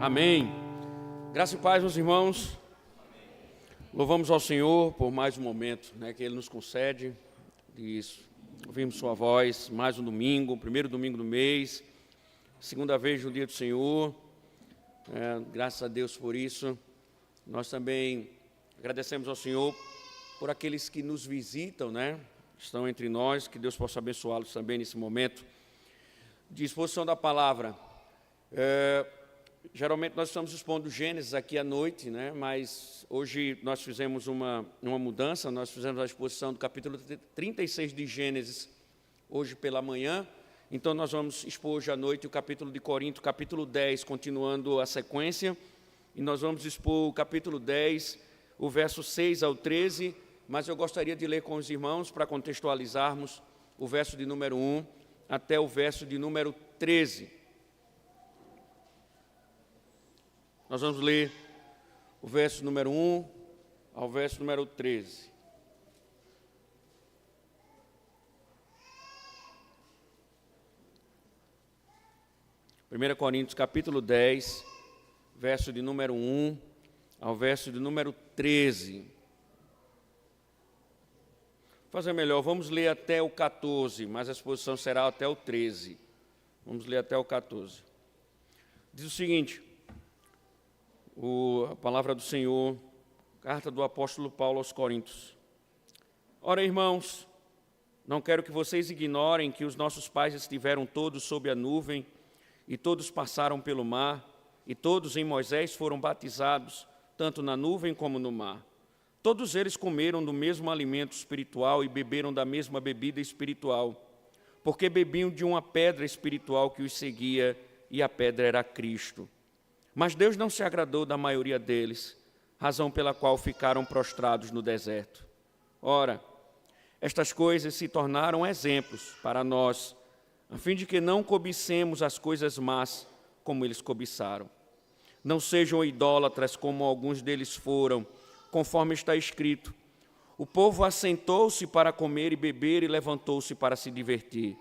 Amém. Graça e paz, meus irmãos. Louvamos ao Senhor por mais um momento, que Ele nos concede. Isso. Ouvimos sua voz, mais um domingo, primeiro domingo do mês, segunda vez no dia do Senhor. Graças a Deus por isso. Nós também agradecemos ao Senhor por aqueles que nos visitam, estão entre nós, que Deus possa abençoá-los também nesse momento de exposição da palavra. Geralmente nós estamos expondo Gênesis aqui à noite, mas hoje nós fizemos uma mudança, nós fizemos a exposição do capítulo 36 de Gênesis hoje pela manhã, então nós vamos expor hoje à noite o capítulo de Corinto, capítulo 10, continuando a sequência, e nós vamos expor o capítulo 10, o verso 6 ao 13, mas eu gostaria de ler com os irmãos para contextualizarmos o verso de número 1 até o verso de número 13. Nós vamos ler o verso número 1 ao verso número 13. Primeira Coríntios, capítulo 10, verso de número 1 ao verso de número 13. Vou fazer melhor, vamos ler até o 14, mas a exposição será até o 13. Vamos ler até o 14. Diz o seguinte: a palavra do Senhor, carta do apóstolo Paulo aos Coríntios. Ora, irmãos, não quero que vocês ignorem que os nossos pais estiveram todos sob a nuvem, e todos passaram pelo mar, e todos em Moisés foram batizados, tanto na nuvem como no mar. Todos eles comeram do mesmo alimento espiritual e beberam da mesma bebida espiritual, porque bebiam de uma pedra espiritual que os seguia, e a pedra era Cristo. Mas Deus não se agradou da maioria deles, razão pela qual ficaram prostrados no deserto. Ora, estas coisas se tornaram exemplos para nós, a fim de que não cobicemos as coisas más como eles cobiçaram. Não sejam idólatras como alguns deles foram, conforme está escrito: o povo assentou-se para comer e beber e levantou-se para se divertir.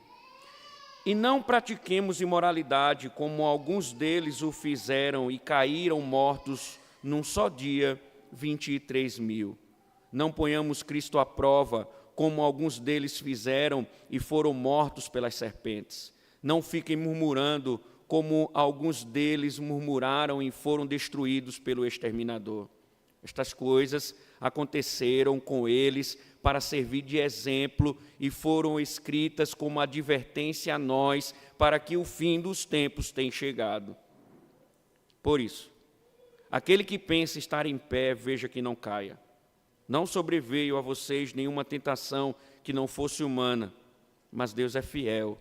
E não pratiquemos imoralidade, como alguns deles o fizeram e caíram mortos num só dia 23.000. Não ponhamos Cristo à prova, como alguns deles fizeram e foram mortos pelas serpentes. Não fiquem murmurando, como alguns deles murmuraram e foram destruídos pelo exterminador. Estas coisas aconteceram com eles para servir de exemplo e foram escritas como advertência a nós, para que o fim dos tempos tenha chegado. Por isso, aquele que pensa estar em pé, veja que não caia. Não sobreveio a vocês nenhuma tentação que não fosse humana, mas Deus é fiel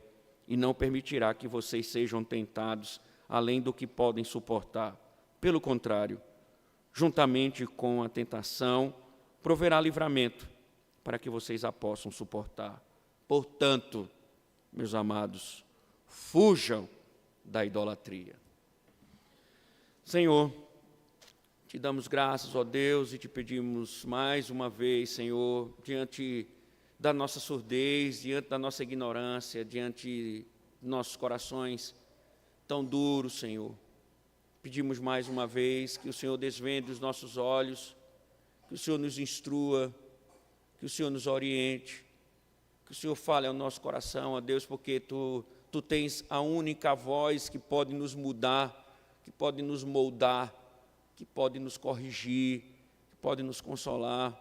e não permitirá que vocês sejam tentados além do que podem suportar. Pelo contrário, juntamente com a tentação, proverá livramento, para que vocês a possam suportar. Portanto, meus amados, fujam da idolatria. Senhor, te damos graças, ó Deus, e te pedimos mais uma vez, Senhor, diante da nossa surdez, diante da nossa ignorância, diante de nossos corações tão duros, Senhor. Pedimos mais uma vez que o Senhor desvende os nossos olhos, que o Senhor nos instrua, que o Senhor nos oriente, que o Senhor fale ao nosso coração, ó Deus, porque Tu tens a única voz que pode nos mudar, que pode nos moldar, que pode nos corrigir, que pode nos consolar.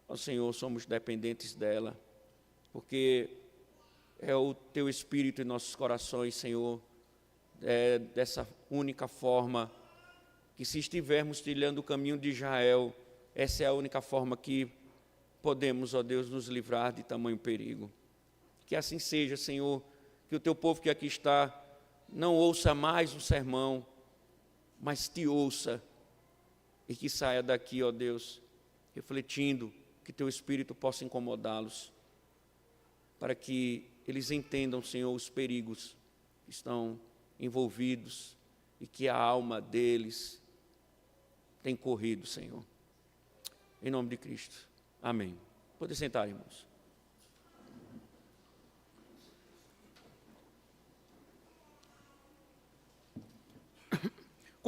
Ó Senhor, somos dependentes dela, porque é o Teu Espírito em nossos corações, Senhor, é dessa única forma que, se estivermos trilhando o caminho de Israel, essa é a única forma que podemos, ó Deus, nos livrar de tamanho perigo. Que assim seja, Senhor, que o Teu povo que aqui está não ouça mais um sermão, mas Te ouça, e que saia daqui, ó Deus, refletindo, que Teu Espírito possa incomodá-los, para que eles entendam, Senhor, os perigos que estão envolvidos e que a alma deles tem corrido, Senhor. Em nome de Cristo. Amém. Pode sentar, irmãos.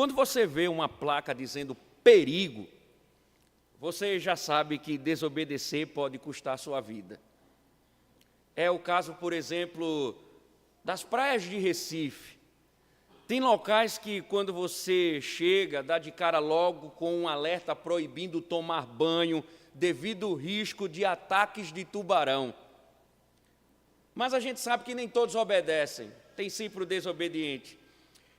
Quando você vê uma placa dizendo perigo, você já sabe que desobedecer pode custar a sua vida. É o caso, por exemplo, das praias de Recife. Tem locais que, quando você chega, dá de cara logo com um alerta proibindo tomar banho devido ao risco de ataques de tubarão. Mas a gente sabe que nem todos obedecem, tem sempre o desobediente.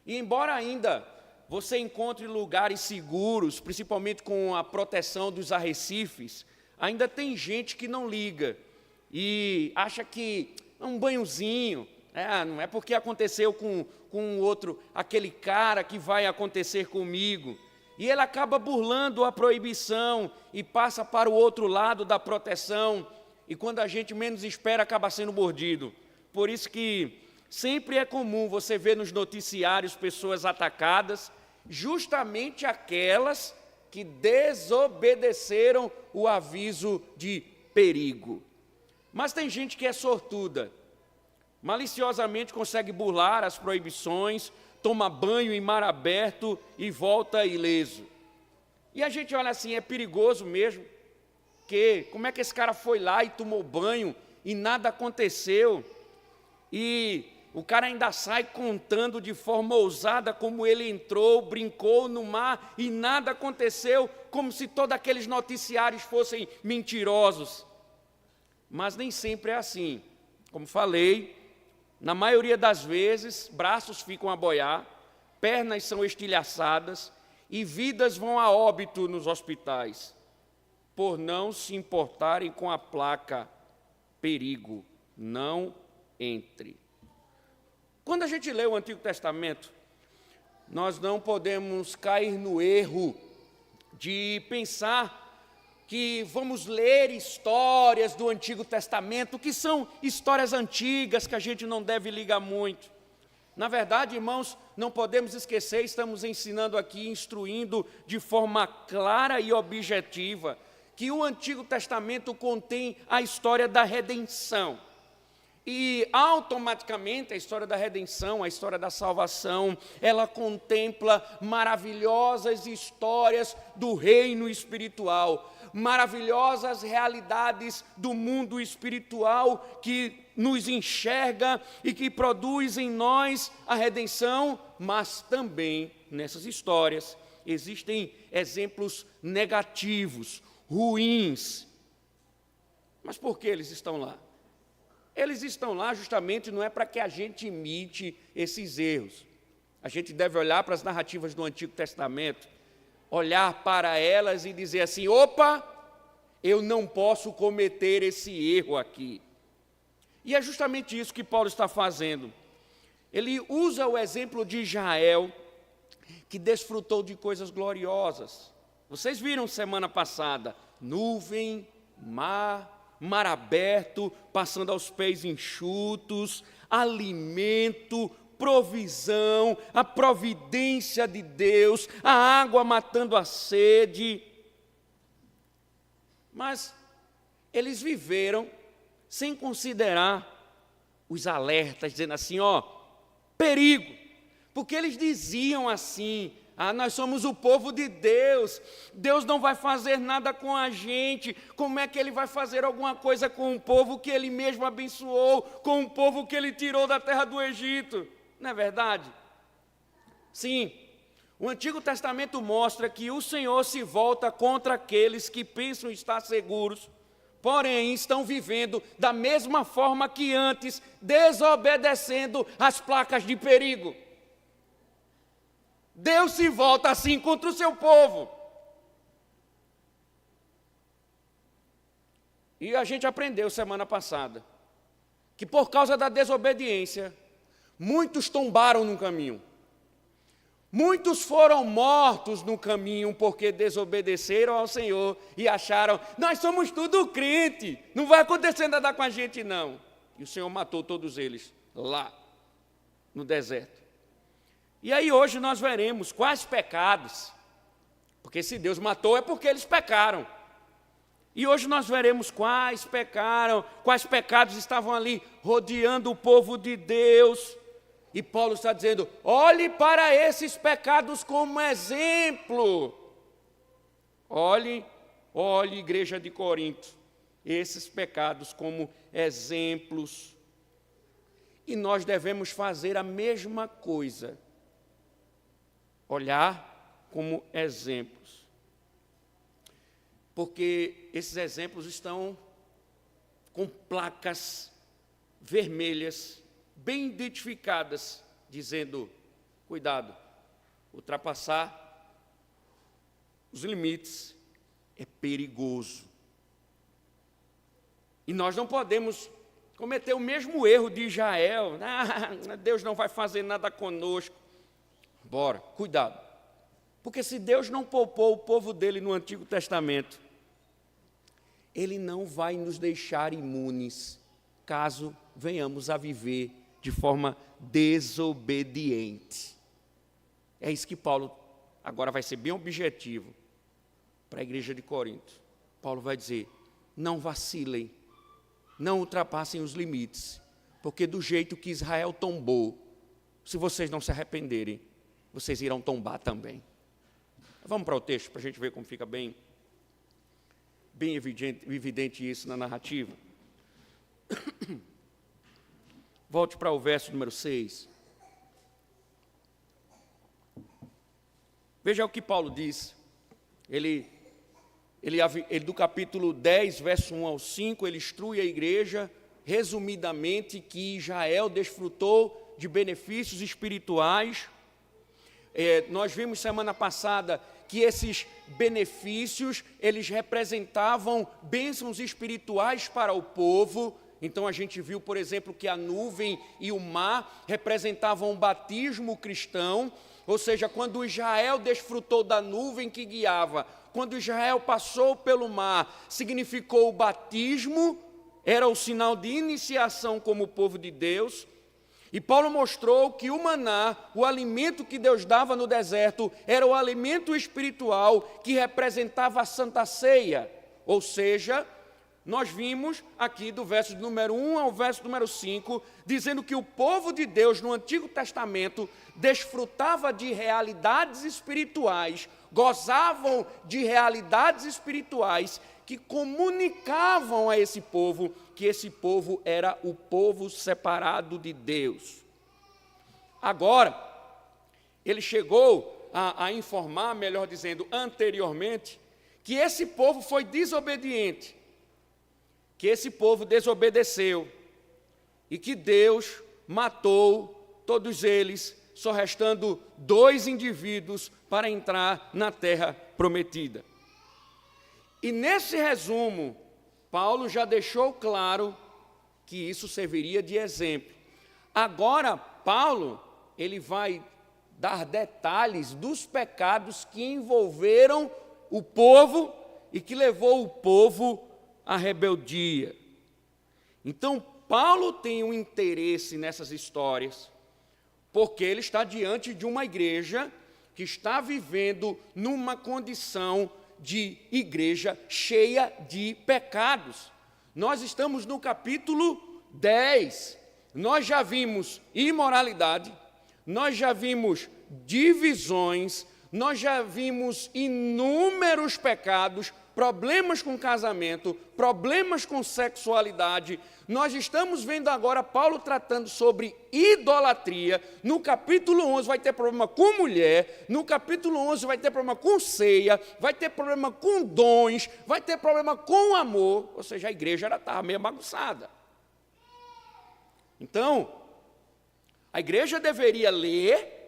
E embora ainda você encontre lugares seguros, principalmente com a proteção dos arrecifes, ainda tem gente que não liga e acha que um banhozinho, não é porque aconteceu com o outro, aquele cara que vai acontecer comigo. E ele acaba burlando a proibição e passa para o outro lado da proteção, e quando a gente menos espera, acaba sendo mordido. Por isso que sempre é comum você ver nos noticiários pessoas atacadas, justamente aquelas que desobedeceram o aviso de perigo. Mas tem gente que é sortuda, maliciosamente consegue burlar as proibições, toma banho em mar aberto e volta ileso. E a gente olha assim, é perigoso mesmo, que como é que esse cara foi lá e tomou banho e nada aconteceu? E o cara ainda sai contando de forma ousada como ele entrou, brincou no mar e nada aconteceu, como se todos aqueles noticiários fossem mentirosos. Mas nem sempre é assim. Como falei, na maioria das vezes, braços ficam a boiar, pernas são estilhaçadas e vidas vão a óbito nos hospitais, por não se importarem com a placa perigo, não entre. Quando a gente lê o Antigo Testamento, nós não podemos cair no erro de pensar que vamos ler histórias do Antigo Testamento, que são histórias antigas, que a gente não deve ligar muito. Na verdade, irmãos, não podemos esquecer, estamos ensinando aqui, instruindo de forma clara e objetiva, que o Antigo Testamento contém a história da redenção. E automaticamente a história da redenção, a história da salvação, ela contempla maravilhosas histórias do reino espiritual, maravilhosas realidades do mundo espiritual que nos enxerga e que produz em nós a redenção, mas também nessas histórias existem exemplos negativos, ruins. Mas por que eles estão lá? Eles estão lá justamente não é para que a gente imite esses erros. A gente deve olhar para as narrativas do Antigo Testamento, olhar para elas e dizer assim, opa, eu não posso cometer esse erro aqui. E é justamente isso que Paulo está fazendo. Ele usa o exemplo de Israel, que desfrutou de coisas gloriosas. Vocês viram semana passada, nuvem, mar aberto, passando aos pés enxutos, alimento, provisão, a providência de Deus, a água matando a sede. Mas eles viveram sem considerar os alertas, dizendo assim, perigo, porque eles diziam assim, nós somos o povo de Deus, Deus não vai fazer nada com a gente, como é que Ele vai fazer alguma coisa com um povo que Ele mesmo abençoou, com um povo que Ele tirou da terra do Egito? Não é verdade? Sim, o Antigo Testamento mostra que o Senhor se volta contra aqueles que pensam estar seguros, porém estão vivendo da mesma forma que antes, desobedecendo as placas de perigo. Deus se volta assim contra o seu povo. E a gente aprendeu semana passada que por causa da desobediência, muitos tombaram no caminho. Muitos foram mortos no caminho porque desobedeceram ao Senhor e acharam, nós somos tudo crente, não vai acontecer nada com a gente não. E o Senhor matou todos eles lá no deserto. E aí hoje nós veremos quais pecados, porque se Deus matou é porque eles pecaram. E hoje nós veremos quais pecaram, quais pecados estavam ali rodeando o povo de Deus. E Paulo está dizendo, olhe para esses pecados como exemplo. Olhe, igreja de Corinto, esses pecados como exemplos. E nós devemos fazer a mesma coisa. Olhar como exemplos. Porque esses exemplos estão com placas vermelhas, bem identificadas, dizendo, cuidado, ultrapassar os limites é perigoso. E nós não podemos cometer o mesmo erro de Israel. Deus não vai fazer nada conosco. Bora, cuidado. Porque se Deus não poupou o povo dele no Antigo Testamento, Ele não vai nos deixar imunes, caso venhamos a viver de forma desobediente. É isso que Paulo agora vai ser bem objetivo para a igreja de Corinto. Paulo vai dizer, não vacilem, não ultrapassem os limites, porque do jeito que Israel tombou, se vocês não se arrependerem, vocês irão tombar também. Vamos para o texto, para a gente ver como fica bem evidente isso na narrativa. Volte para o verso número 6. Veja o que Paulo diz. Ele do capítulo 10, verso 1 ao 5, ele instrui a igreja, resumidamente, que Israel desfrutou de benefícios espirituais. Nós vimos semana passada que esses benefícios, eles representavam bênçãos espirituais para o povo. Então a gente viu, por exemplo, que a nuvem e o mar representavam um batismo cristão, ou seja, quando Israel desfrutou da nuvem que guiava, quando Israel passou pelo mar, significou o batismo, era o sinal de iniciação como povo de Deus. E Paulo mostrou que o maná, o alimento que Deus dava no deserto, era o alimento espiritual que representava a Santa Ceia. Ou seja, nós vimos aqui do verso número 1 ao verso número 5, dizendo que o povo de Deus no Antigo Testamento desfrutava de realidades espirituais, gozavam de realidades espirituais que comunicavam a esse povo que esse povo era o povo separado de Deus. Agora, ele chegou a informar, melhor dizendo, anteriormente, que esse povo foi desobediente, que esse povo desobedeceu e que Deus matou todos eles, só restando 2 indivíduos para entrar na terra prometida. E nesse resumo, Paulo já deixou claro que isso serviria de exemplo. Agora, Paulo, ele vai dar detalhes dos pecados que envolveram o povo e que levou o povo à rebeldia. Então, Paulo tem um interesse nessas histórias, porque ele está diante de uma igreja que está vivendo numa condição de igreja cheia de pecados. Nós estamos no capítulo 10. Nós já vimos imoralidade, nós já vimos divisões, nós já vimos inúmeros pecados, problemas com casamento, problemas com sexualidade. Nós estamos vendo agora Paulo tratando sobre idolatria. No capítulo 11 vai ter problema com mulher, no capítulo 11 vai ter problema com ceia, vai ter problema com dons, vai ter problema com amor, ou seja, a igreja já estava meio bagunçada. Então, a igreja deveria ler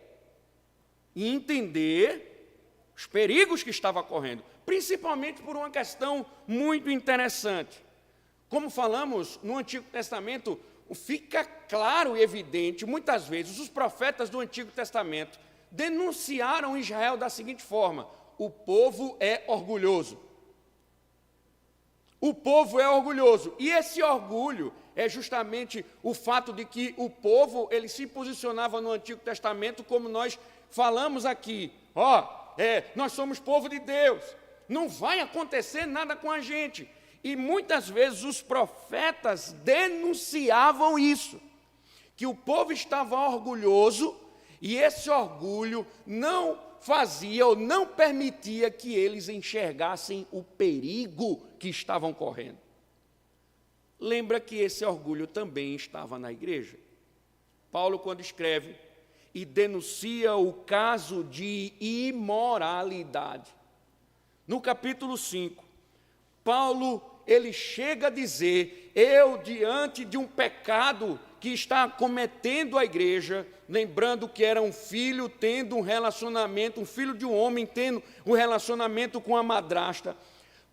e entender os perigos que estava correndo, principalmente por uma questão muito interessante. Como falamos no Antigo Testamento, fica claro e evidente, muitas vezes, os profetas do Antigo Testamento denunciaram Israel da seguinte forma: o povo é orgulhoso. O povo é orgulhoso. E esse orgulho é justamente o fato de que o povo, ele se posicionava no Antigo Testamento, como nós falamos aqui. Nós somos povo de Deus. Não vai acontecer nada com a gente. E muitas vezes os profetas denunciavam isso, que o povo estava orgulhoso e esse orgulho não fazia ou não permitia que eles enxergassem o perigo que estavam correndo. Lembra que esse orgulho também estava na igreja. Paulo, quando escreve e denuncia o caso de imoralidade, no capítulo 5, Paulo, ele chega a dizer: eu, diante de um pecado que está cometendo a igreja, lembrando que era um filho tendo um relacionamento, um filho de um homem tendo um relacionamento com a madrasta,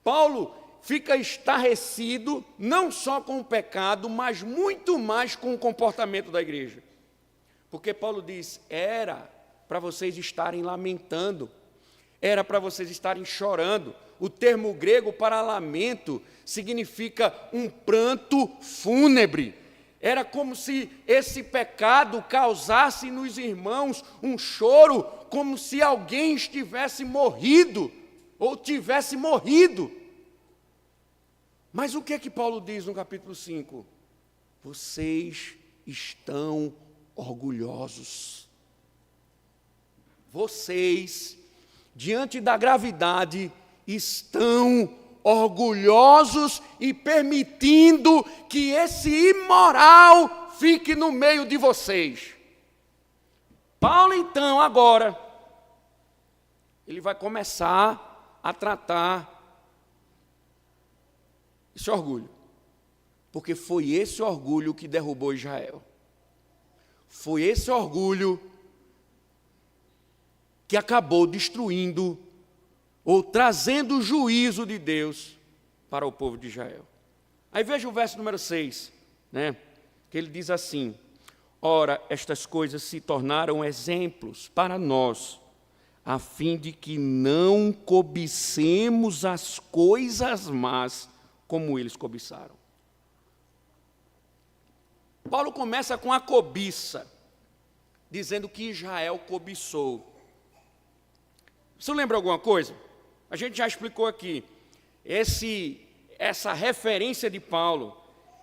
Paulo fica estarrecido, não só com o pecado, mas muito mais com o comportamento da igreja. Porque Paulo diz: era para vocês estarem lamentando, era para vocês estarem chorando. O termo grego para lamento significa um pranto fúnebre. Era como se esse pecado causasse nos irmãos um choro, como se alguém estivesse morrido, ou tivesse morrido. Mas o que é que Paulo diz no capítulo 5? Vocês estão orgulhosos. Vocês, diante da gravidade, estão orgulhosos e permitindo que esse imoral fique no meio de vocês. Paulo, então, agora, ele vai começar a tratar esse orgulho, porque foi esse orgulho que derrubou Israel. Foi esse orgulho que acabou destruindo ou trazendo o juízo de Deus para o povo de Israel. Aí veja o verso número 6, que ele diz assim: ora, estas coisas se tornaram exemplos para nós, a fim de que não cobicemos as coisas más como eles cobiçaram. Paulo começa com a cobiça, dizendo que Israel cobiçou. Você lembra alguma coisa? A gente já explicou aqui. Essa referência de Paulo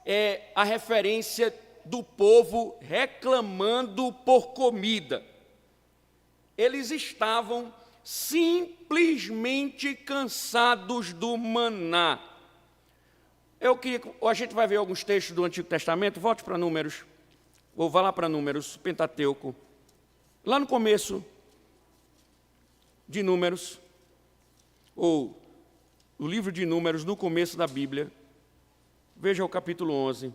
é a referência do povo reclamando por comida. Eles estavam simplesmente cansados do maná. A gente vai ver alguns textos do Antigo Testamento. Volte para Números, ou vá lá para Números, Pentateuco. Lá no começo de Números, ou o livro de Números, no começo da Bíblia, veja o capítulo 11.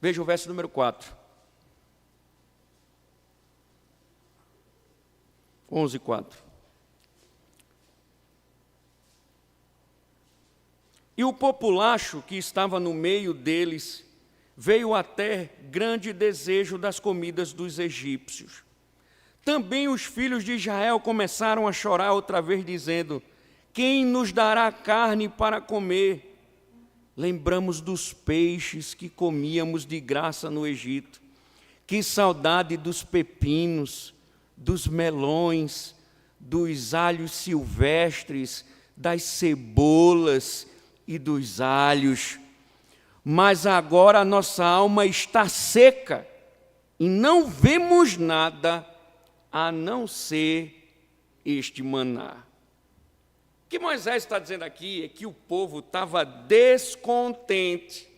Veja o verso número 4. 11:4. E o populacho que estava no meio deles veio até grande desejo das comidas dos egípcios. Também os filhos de Israel começaram a chorar outra vez, dizendo: quem nos dará carne para comer? Lembramos dos peixes que comíamos de graça no Egito. Que saudade dos pepinos, dos melões, dos alhos silvestres, das cebolas e dos alhos. Mas agora a nossa alma está seca e não vemos nada a não ser este maná. O que Moisés está dizendo aqui é que o povo estava descontente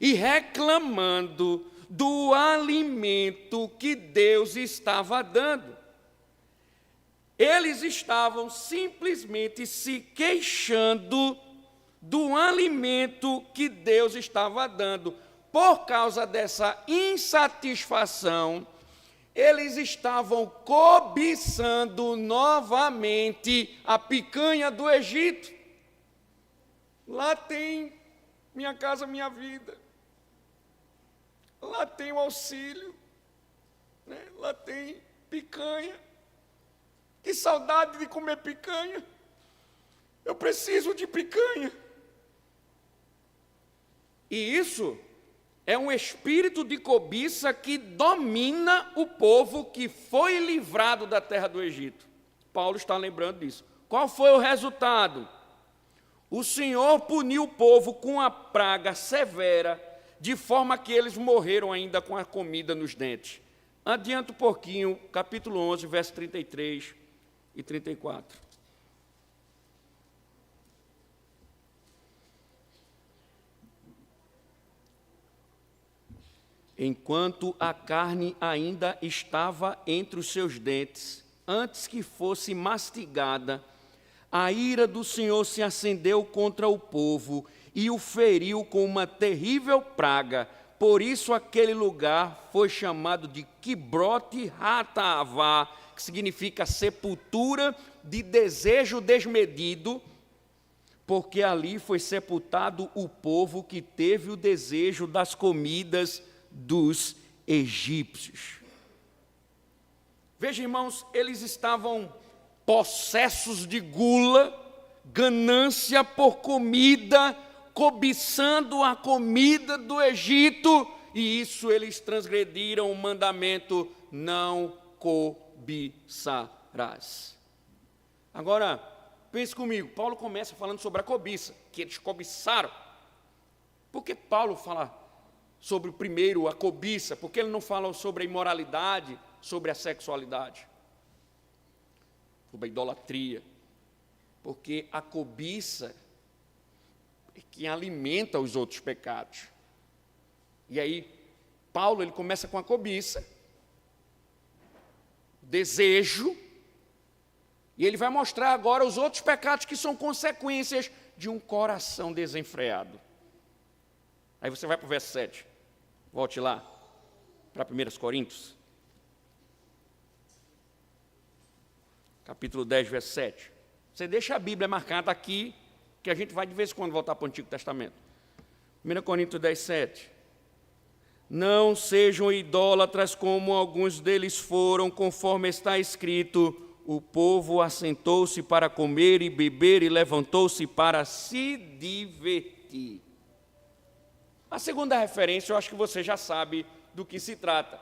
e reclamando do alimento que Deus estava dando. Eles estavam simplesmente se queixando do alimento que Deus estava dando. Por causa dessa insatisfação, eles estavam cobiçando novamente a picanha do Egito. Lá tem Minha Casa Minha Vida. Lá tem o auxílio. Lá tem picanha. Que saudade de comer picanha. Eu preciso de picanha. E isso é um espírito de cobiça que domina o povo que foi livrado da terra do Egito. Paulo está lembrando disso. Qual foi o resultado? O Senhor puniu o povo com a praga severa, de forma que eles morreram ainda com a comida nos dentes. Adianta um pouquinho, capítulo 11, versos 33 e 34. Enquanto a carne ainda estava entre os seus dentes, antes que fosse mastigada, a ira do Senhor se acendeu contra o povo e o feriu com uma terrível praga. Por isso aquele lugar foi chamado de Quibrote Hataavá, que significa sepultura de desejo desmedido, porque ali foi sepultado o povo que teve o desejo das comidas dos egípcios. Veja, irmãos, eles estavam possessos de gula, ganância por comida, cobiçando a comida do Egito, e isso eles transgrediram o mandamento: não cobiçarás. Agora, pense comigo, Paulo começa falando sobre a cobiça, que eles cobiçaram. Por que Paulo fala sobre primeiro a cobiça? Porque ele não fala sobre a imoralidade, sobre a sexualidade, sobre a idolatria? Porque a cobiça é que alimenta os outros pecados. E aí, Paulo ele começa com a cobiça, desejo, e ele vai mostrar agora os outros pecados que são consequências de um coração desenfreado. Aí você vai para o verso 7. Volte lá, para 1 Coríntios. Capítulo 10, verso 7. Você deixa a Bíblia marcada aqui, que a gente vai de vez em quando voltar para o Antigo Testamento. 1 Coríntios 10, 7. Não sejam idólatras como alguns deles foram, conforme está escrito: o povo assentou-se para comer e beber e levantou-se para se divertir. A segunda referência, eu acho que você já sabe do que se trata.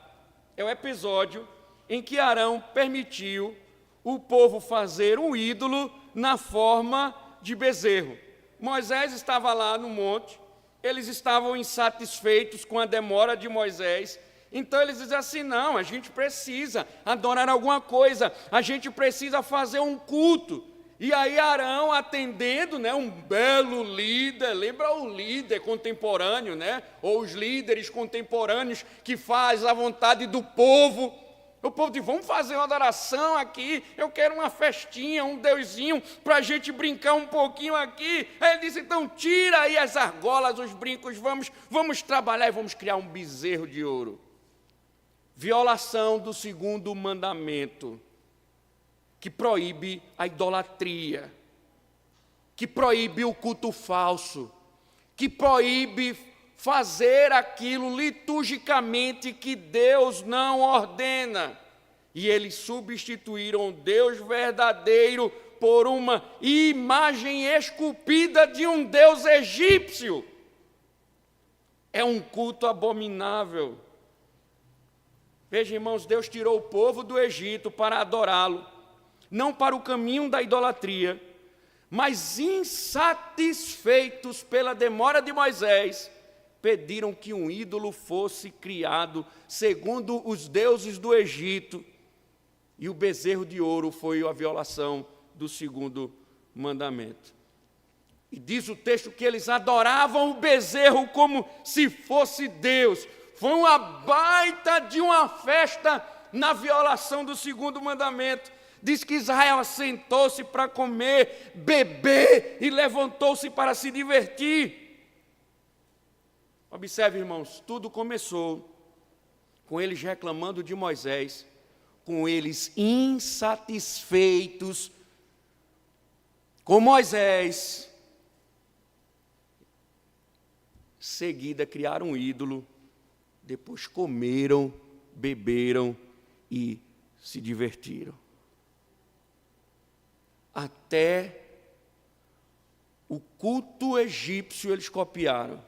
É o episódio em que Arão permitiu o povo fazer um ídolo na forma de bezerro. Moisés estava lá no monte, eles estavam insatisfeitos com a demora de Moisés, então eles dizem assim: não, a gente precisa adorar alguma coisa, a gente precisa fazer um culto. E aí Arão, atendendo, um belo líder, lembra o líder contemporâneo, ou os líderes contemporâneos que faz a vontade do povo. O povo diz: vamos fazer uma adoração aqui, eu quero uma festinha, um deusinho, para a gente brincar um pouquinho aqui. Aí ele disse: então tira aí as argolas, os brincos, vamos trabalhar e vamos criar um bezerro de ouro. Violação do segundo mandamento, que proíbe a idolatria, que proíbe o culto falso, que proíbe fazer aquilo liturgicamente que Deus não ordena. E eles substituíram o Deus verdadeiro por uma imagem esculpida de um Deus egípcio. É um culto abominável. Veja, irmãos, Deus tirou o povo do Egito para adorá-lo, não para o caminho da idolatria, mas insatisfeitos pela demora de Moisés, pediram que um ídolo fosse criado segundo os deuses do Egito, e o bezerro de ouro foi a violação do segundo mandamento. E diz o texto que eles adoravam o bezerro como se fosse Deus. Foi uma baita de uma festa na violação do segundo mandamento. Diz que Israel assentou-se para comer, beber e levantou-se para se divertir. Observe, irmãos, tudo começou com eles reclamando de Moisés, com eles insatisfeitos com Moisés. Seguida criaram um ídolo, depois comeram, beberam e se divertiram. Até o culto egípcio eles copiaram.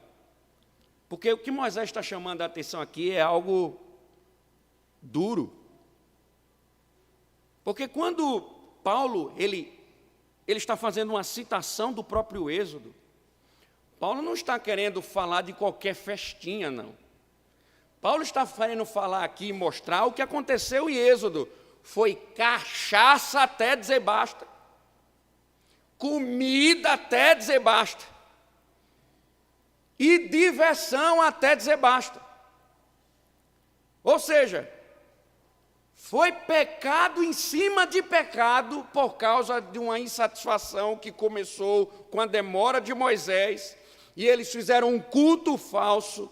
Porque o que Moisés está chamando a atenção aqui é algo duro. Porque quando Paulo, ele está fazendo uma citação do próprio Êxodo, Paulo não está querendo falar de qualquer festinha, não. Paulo está querendo falar aqui e mostrar o que aconteceu em Êxodo. Foi cachaça até dizer basta. Comida até dizer basta. E diversão até dizer basta. Ou seja, foi pecado em cima de pecado por causa de uma insatisfação que começou com a demora de Moisés, e eles fizeram um culto falso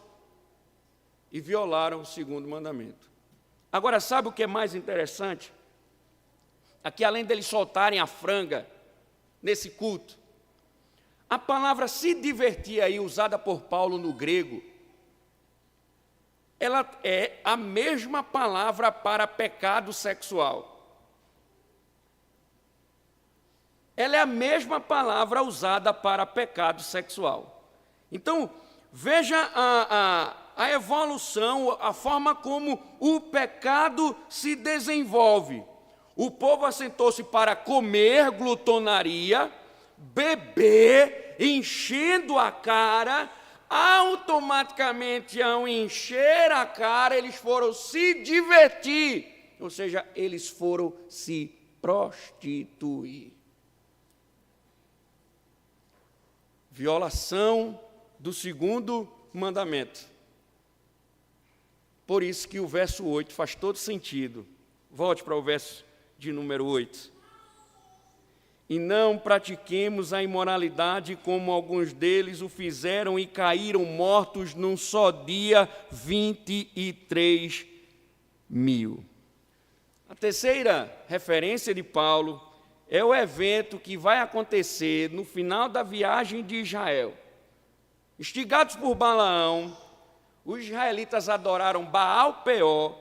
e violaram o segundo mandamento. Agora, sabe o que é mais interessante? Aqui, além deles soltarem a franga nesse culto, a palavra se divertir aí, usada por Paulo no grego, ela é a mesma palavra para pecado sexual. Ela é a mesma palavra usada para pecado sexual. Então, veja a evolução, a forma como o pecado se desenvolve. O povo assentou-se para comer glutonaria, beber, enchendo a cara. Automaticamente, ao encher a cara, eles foram se divertir, ou seja, eles foram se prostituir. Violação do segundo mandamento. Por isso que o verso 8 faz todo sentido. Volte para o verso de número 8. E não pratiquemos a imoralidade como alguns deles o fizeram e caíram mortos num só dia, 23 mil. A terceira referência de Paulo é o evento que vai acontecer no final da viagem de Israel. Instigados por Balaão, os israelitas adoraram Baal-Peor,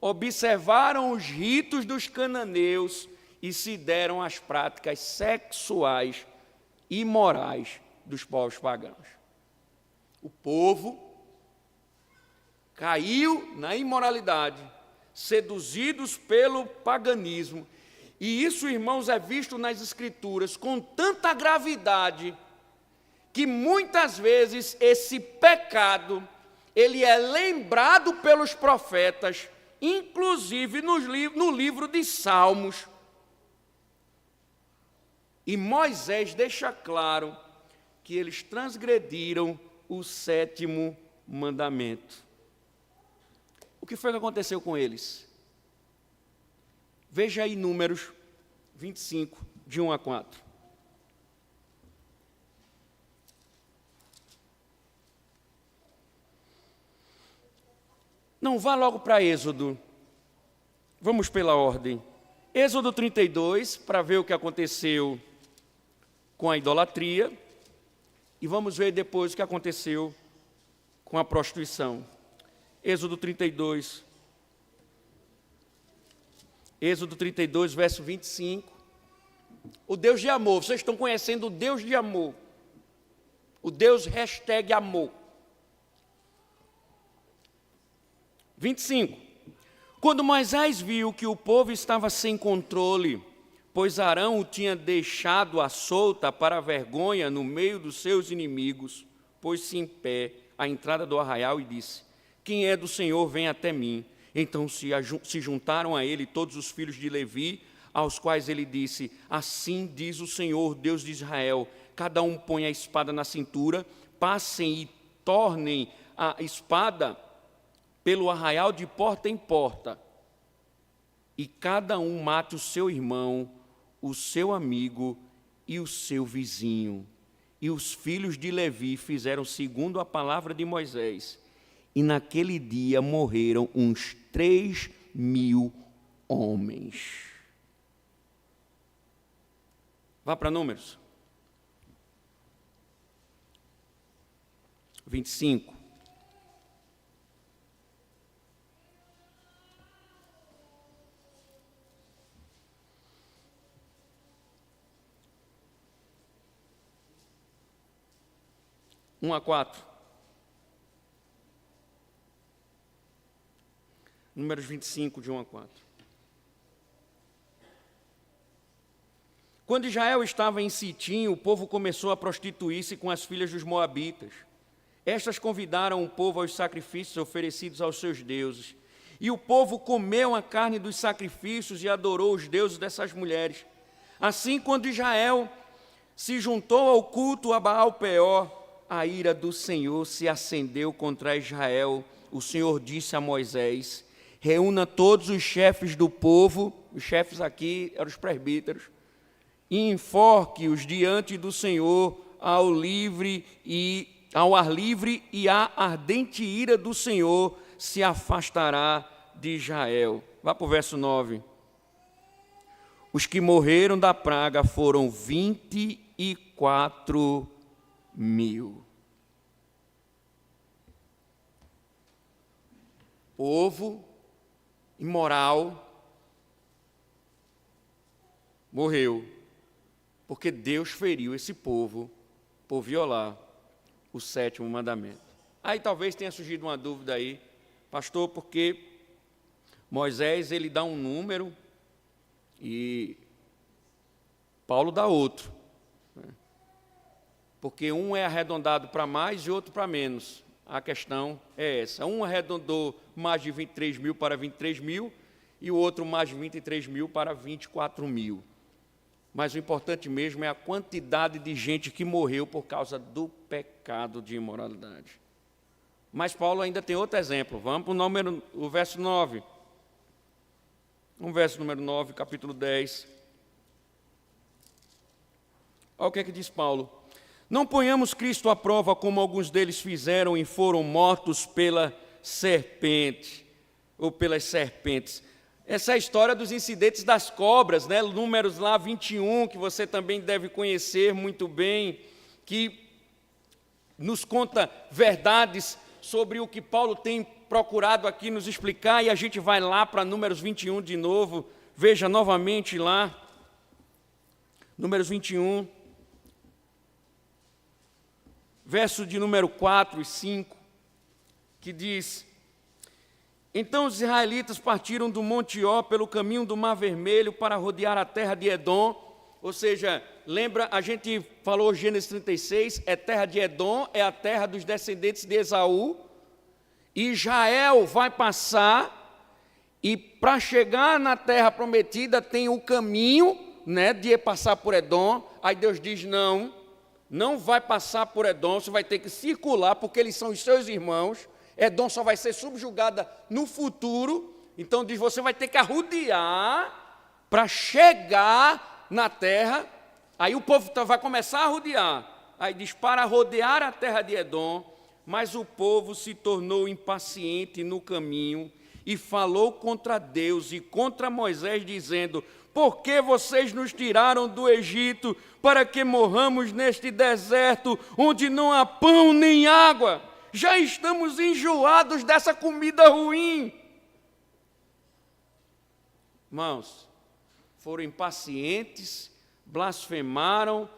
observaram os ritos dos cananeus e se deram às práticas sexuais e morais dos povos pagãos. O povo caiu na imoralidade, seduzidos pelo paganismo, e isso, irmãos, é visto nas Escrituras com tanta gravidade, que muitas vezes esse pecado, ele é lembrado pelos profetas, inclusive no livro de Salmos. E Moisés deixa claro que eles transgrediram o sétimo mandamento. O que foi que aconteceu com eles? Veja aí Números 25, de 1 a 4. Não, vá logo para Êxodo. Vamos pela ordem. Êxodo 32, para ver o que aconteceu com a idolatria, e vamos ver depois o que aconteceu com a prostituição. Êxodo 32. Êxodo 32, verso 25. O Deus de amor, vocês estão conhecendo o Deus de amor. O Deus #amor. 25. Quando Moisés viu que o povo estava sem controle, pois Arão o tinha deixado à solta para a vergonha no meio dos seus inimigos, pôs-se em pé à entrada do arraial e disse: quem é do Senhor, vem até mim. Então se juntaram a ele todos os filhos de Levi, aos quais ele disse: assim diz o Senhor, Deus de Israel, cada um põe a espada na cintura, passem e tornem a espada pelo arraial de porta em porta, e cada um mate o seu irmão, o seu amigo e o seu vizinho. E os filhos de Levi fizeram segundo a palavra de Moisés, e naquele dia morreram uns 3.000 homens. Vá para Números 25. Um a 4. Números 25, de 1 a 4. Quando Israel estava em Sitim, o povo começou a prostituir-se com as filhas dos moabitas. Estas convidaram o povo aos sacrifícios oferecidos aos seus deuses. E o povo comeu a carne dos sacrifícios e adorou os deuses dessas mulheres. Assim, quando Israel se juntou ao culto a Baal-Peor, a ira do Senhor se acendeu contra Israel. O Senhor disse a Moisés: reúna todos os chefes do povo, os chefes aqui eram os presbíteros, e enforque-os diante do Senhor ao ar livre, e a ardente ira do Senhor se afastará de Israel. Vá para o verso 9. Os que morreram da praga foram 24.000. Povo imoral morreu, porque Deus feriu esse povo por violar o 7º mandamento. Aí talvez tenha surgido uma dúvida aí, pastor, porque Moisés ele dá um número e Paulo dá outro, né? Porque um é arredondado para mais e outro para menos. A questão é essa. Um arredondou mais de 23.000 para 23.000 e o outro mais de 23.000 para 24.000. Mas o importante mesmo é a quantidade de gente que morreu por causa do pecado de imoralidade. Mas Paulo ainda tem outro exemplo. Vamos para o verso 9. O verso número 9, capítulo 10. Olha o que é que diz Paulo. Não ponhamos Cristo à prova como alguns deles fizeram e foram mortos pela serpente, ou pelas serpentes. Essa é a história dos incidentes das cobras, né? Números lá 21, que você também deve conhecer muito bem, que nos conta verdades sobre o que Paulo tem procurado aqui nos explicar, e a gente vai lá para Números 21 de novo, veja novamente lá, Números 21, verso de número 4 e 5, que diz: então os israelitas partiram do Monte Ó pelo caminho do Mar Vermelho para rodear a terra de Edom, ou seja, lembra, a gente falou Gênesis 36, é terra de Edom, é a terra dos descendentes de Esaú, e Israel vai passar, e para chegar na terra prometida tem o caminho, né, de passar por Edom. Aí Deus diz: não vai passar por Edom, você vai ter que circular, porque eles são os seus irmãos. Edom só vai ser subjugada no futuro. Então diz: você vai ter que arrodear para chegar na terra. Aí o povo vai começar a rodear. Aí diz: para rodear a terra de Edom. Mas o povo se tornou impaciente no caminho e falou contra Deus e contra Moisés, dizendo: por que vocês nos tiraram do Egito para que morramos neste deserto, onde não há pão nem água? Já estamos enjoados dessa comida ruim. Irmãos, foram impacientes, blasfemaram,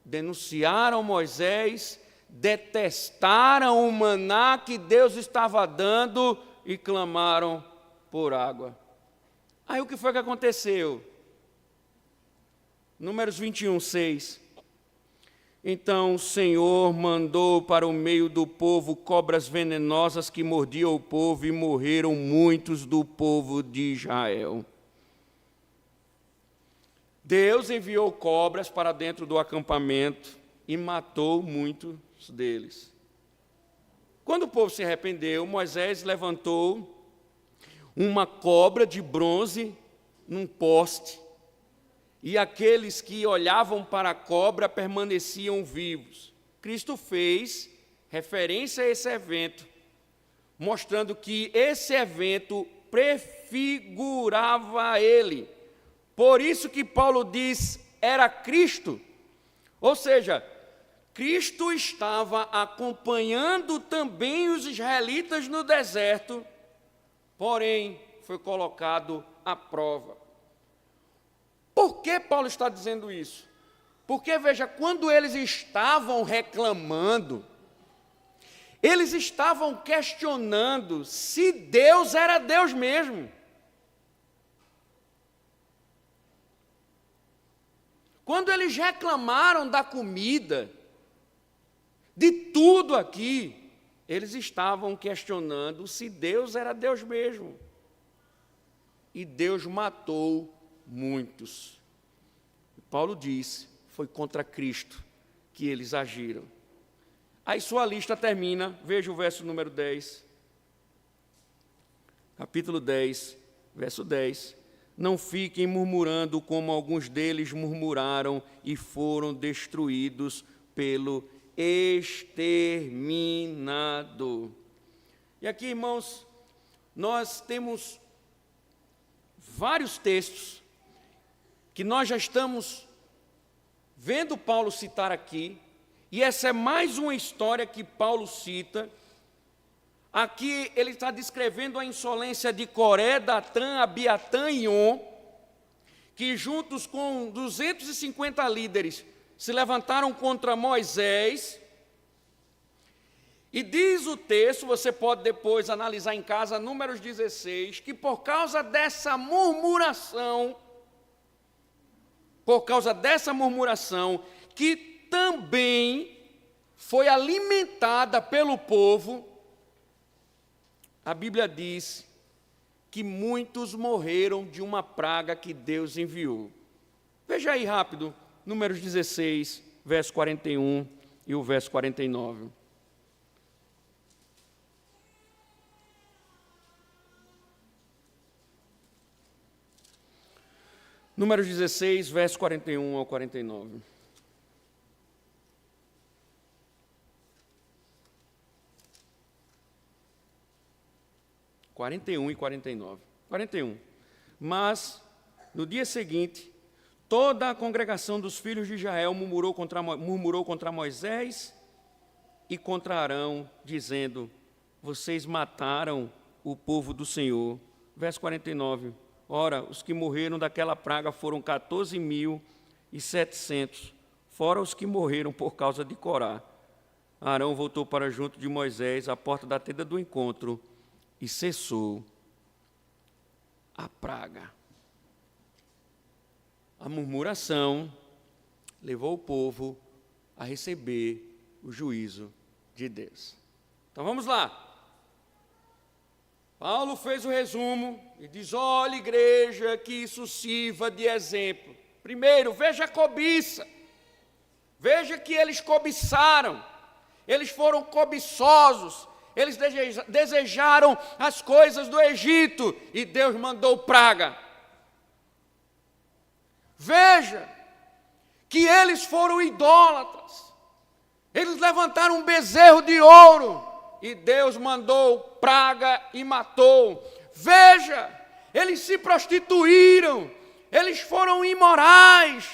denunciaram Moisés, detestaram o maná que Deus estava dando e clamaram por água. Aí o que foi que aconteceu? Números 21, 6. Então o Senhor mandou para o meio do povo cobras venenosas que mordiam o povo, e morreram muitos do povo de Israel. Deus enviou cobras para dentro do acampamento e matou muitos deles. Quando o povo se arrependeu, Moisés levantou uma cobra de bronze num poste, e aqueles que olhavam para a cobra permaneciam vivos. Cristo fez referência a esse evento, mostrando que esse evento prefigurava ele. Por isso que Paulo diz: era Cristo. Ou seja, Cristo estava acompanhando também os israelitas no deserto, porém foi colocado à prova. Por que Paulo está dizendo isso? Porque, veja, quando eles estavam reclamando, Eles estavam questionando se Deus era Deus mesmo. Quando eles reclamaram da comida, de tudo aqui, eles estavam questionando se Deus era Deus mesmo. E Deus matou muitos. Paulo diz, foi contra Cristo que eles agiram. Aí sua lista termina, veja o verso número 10. Capítulo 10, verso 10. Não fiquem murmurando como alguns deles murmuraram e foram destruídos pelo exterminado. E aqui, irmãos, nós temos vários textos que nós já estamos vendo Paulo citar aqui, e essa é mais uma história que Paulo cita. Aqui ele está descrevendo a insolência de Coré, Datã, Abiatã e On, que juntos com 250 líderes se levantaram contra Moisés. E diz o texto, você pode depois analisar em casa, Números 16, que por causa dessa murmuração, que também foi alimentada pelo povo, a Bíblia diz que muitos morreram de uma praga que Deus enviou. Veja aí rápido, Números 16, verso 41 e o verso 49. Números 16, verso 41 ao 49. (41 e 49). 41. Mas, no dia seguinte, toda a congregação dos filhos de Israel murmurou contra Moisés e contra Arão, dizendo, vocês mataram o povo do Senhor. Verso 49. Ora, os que morreram daquela praga foram 14.700, fora os que morreram por causa de Corá. Arão voltou para junto de Moisés, à porta da tenda do encontro, e cessou a praga. A murmuração levou o povo a receber o juízo de Deus. Então vamos lá. Paulo fez o resumo e diz, olha, igreja, que isso sirva de exemplo. Primeiro, veja a cobiça. Veja que eles cobiçaram. Eles foram cobiçosos. Eles desejaram as coisas do Egito e Deus mandou praga. Veja que eles foram idólatras. Eles levantaram um bezerro de ouro e Deus mandou praga e matou. Veja, eles se prostituíram, eles foram imorais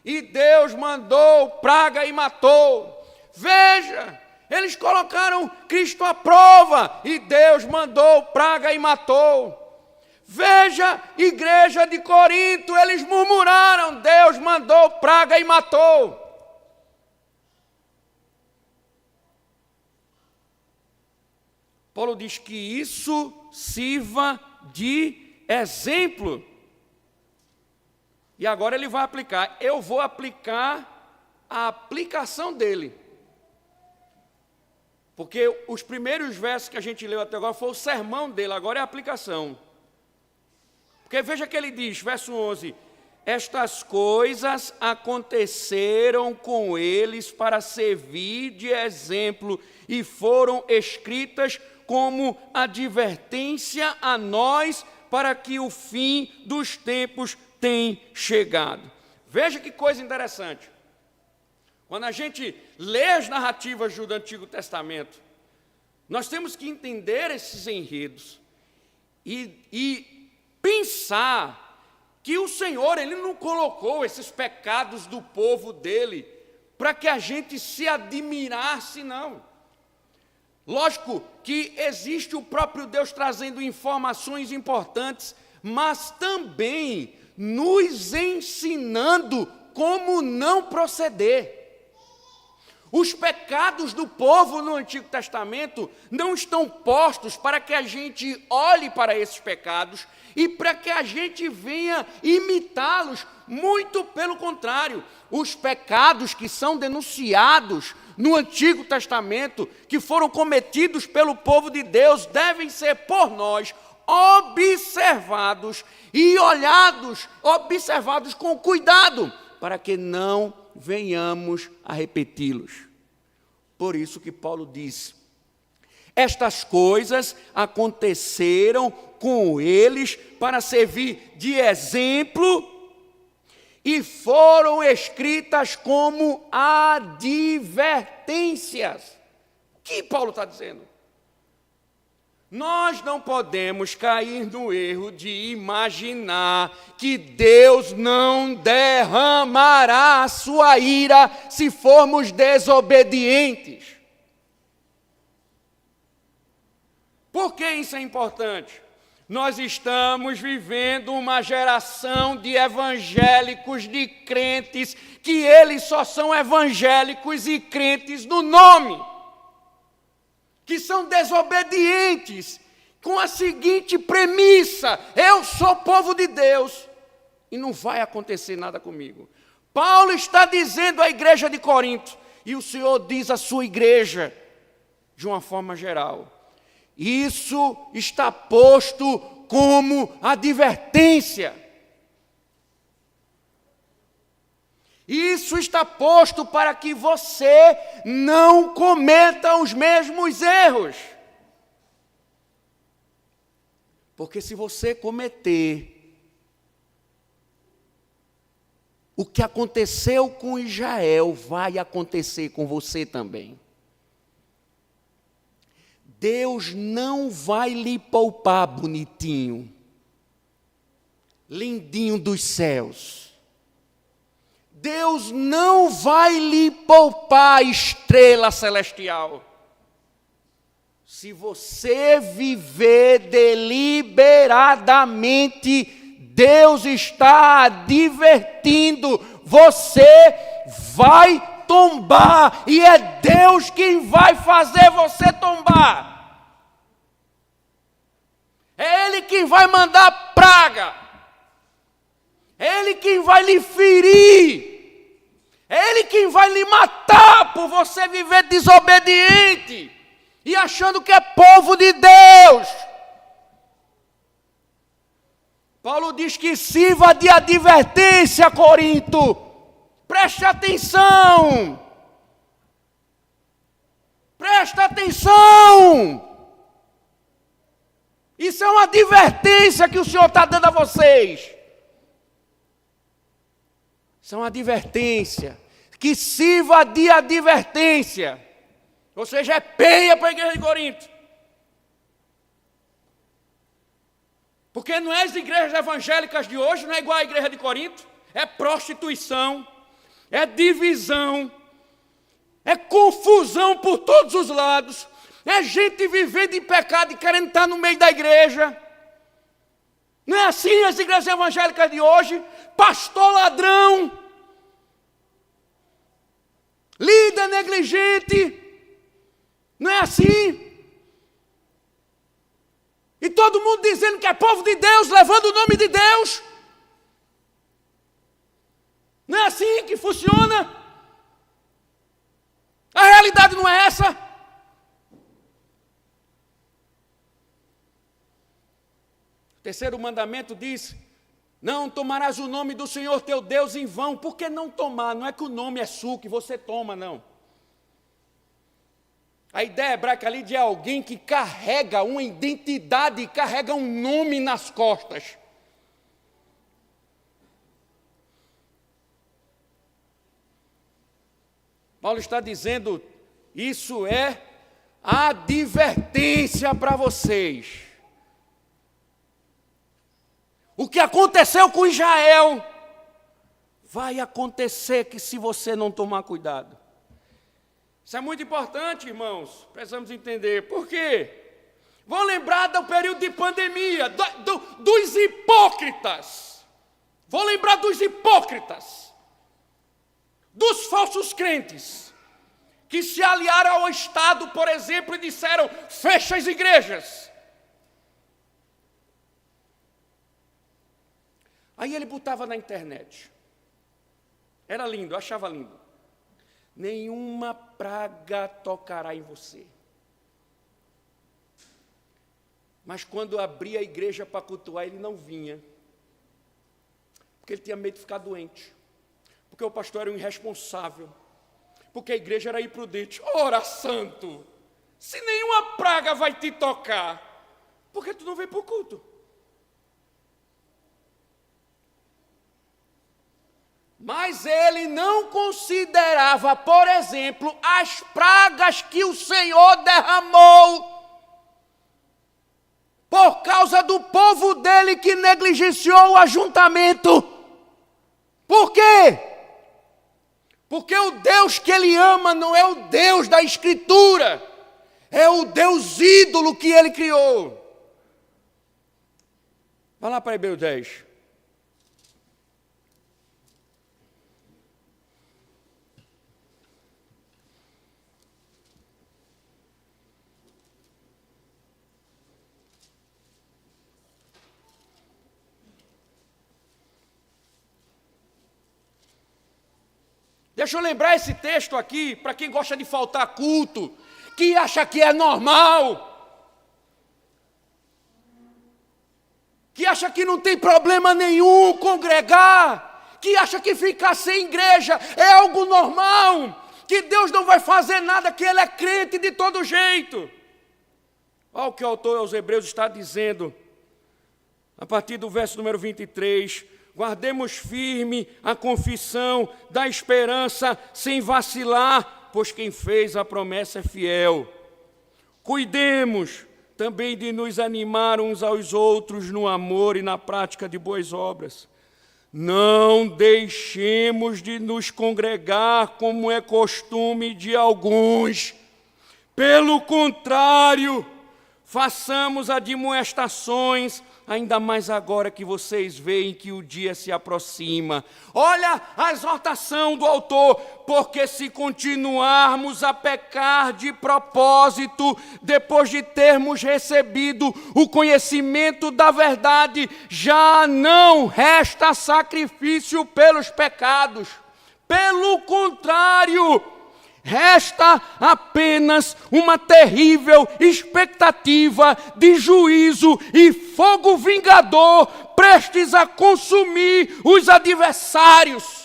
e Deus mandou praga e matou. Veja, eles colocaram Cristo à prova e Deus mandou praga e matou. Veja, igreja de Corinto, eles murmuraram, Deus mandou praga e matou. Paulo diz que isso sirva de exemplo. E agora ele vai aplicar. Eu vou aplicar a aplicação dele. Porque os primeiros versos que a gente leu até agora foi o sermão dele, agora é a aplicação. Porque veja que ele diz, verso 11, estas coisas aconteceram com eles para servir de exemplo e foram escritas como advertência a nós para que o fim dos tempos tenha chegado. Veja que coisa interessante. Quando a gente lê as narrativas do Antigo Testamento, nós temos que entender esses enredos e pensar que o Senhor, Ele não colocou esses pecados do povo dele para que a gente se admirasse, não. Lógico que existe o próprio Deus trazendo informações importantes, mas também nos ensinando como não proceder. Os pecados do povo no Antigo Testamento não estão postos para que a gente olhe para esses pecados e para que a gente venha imitá-los. Muito pelo contrário, os pecados que são denunciados no Antigo Testamento, que foram cometidos pelo povo de Deus, devem ser por nós observados e observados com cuidado, para que não venhamos a repeti-los. Por isso que Paulo diz: estas coisas aconteceram com eles para servir de exemplo e foram escritas como advertências. O que Paulo está dizendo? Nós não podemos cair no erro de imaginar que Deus não derramará a sua ira se formos desobedientes. Por que isso é importante? Nós estamos vivendo uma geração de evangélicos, de crentes, que eles só são evangélicos e crentes no nome, que são desobedientes, com a seguinte premissa: eu sou povo de Deus e não vai acontecer nada comigo. Paulo está dizendo à igreja de Corinto, e o Senhor diz à sua igreja, de uma forma geral, isso está posto como advertência. Isso está posto para que você não cometa os mesmos erros. Porque se você cometer o que aconteceu com Israel, vai acontecer com você também. Deus não vai lhe poupar bonitinho, lindinho dos céus. Deus não vai lhe poupar estrela celestial. Se você viver deliberadamente, Deus está advertindo, você vai tombar, e é Deus quem vai fazer você tombar. É Ele quem vai mandar praga, é Ele quem vai lhe ferir, é Ele quem vai lhe matar por você viver desobediente e achando que é povo de Deus. Paulo diz que sirva de advertência, Corinto. Preste atenção. Presta atenção. Isso é uma advertência que o Senhor está dando a vocês. Isso é uma advertência. Que sirva de advertência. Ou seja, é peia para a igreja de Corinto. Porque não é as igrejas evangélicas de hoje, não é igual à igreja de Corinto. É prostituição, é divisão, é confusão por todos os lados. É gente vivendo em pecado e querendo estar no meio da igreja. Não é assim as igrejas evangélicas de hoje? Pastor ladrão, líder negligente. Não é assim? E todo mundo dizendo que é povo de Deus, levando o nome de Deus. Não é assim que funciona? A realidade não é essa. O terceiro mandamento diz: não tomarás o nome do Senhor teu Deus em vão. Por que não tomar? Não é que o nome é sua, que você toma, não. A ideia hebraica ali de alguém que carrega uma identidade, carrega um nome nas costas. Paulo está dizendo, isso é advertência para vocês. O que aconteceu com Israel, vai acontecer que se você não tomar cuidado. Isso é muito importante, irmãos, precisamos entender. Por quê? Vão lembrar do período de pandemia, dos hipócritas. Vão lembrar dos hipócritas, dos falsos crentes, que se aliaram ao Estado, por exemplo, e disseram: fecha as igrejas. Aí ele botava na internet. Era lindo, eu achava lindo. Nenhuma praga tocará em você. Mas quando abria a igreja para cultuar, ele não vinha. Porque ele tinha medo de ficar doente. Porque o pastor era um irresponsável. Porque a igreja era imprudente. Ora, santo, se nenhuma praga vai te tocar, por que tu não vem para o culto? Mas ele não considerava, por exemplo, as pragas que o Senhor derramou por causa do povo dele que negligenciou o ajuntamento. Por quê? Porque o Deus que ele ama não é o Deus da Escritura, é o Deus ídolo que ele criou. Vai lá para Hebreus 10. Deixa eu lembrar esse texto aqui, para quem gosta de faltar culto, que acha que é normal, que acha que não tem problema nenhum congregar, que acha que ficar sem igreja é algo normal, que Deus não vai fazer nada, que Ele é crente de todo jeito. Olha o que o autor aos Hebreus está dizendo, a partir do verso número 23, guardemos firme a confissão da esperança sem vacilar, pois quem fez a promessa é fiel. Cuidemos também de nos animar uns aos outros no amor e na prática de boas obras. Não deixemos de nos congregar como é costume de alguns. Pelo contrário, façamos admoestações, ainda mais agora que vocês veem que o dia se aproxima. Olha a exortação do autor: porque se continuarmos a pecar de propósito, depois de termos recebido o conhecimento da verdade, já não resta sacrifício pelos pecados. Pelo contrário, resta apenas uma terrível expectativa de juízo e fogo vingador prestes a consumir os adversários.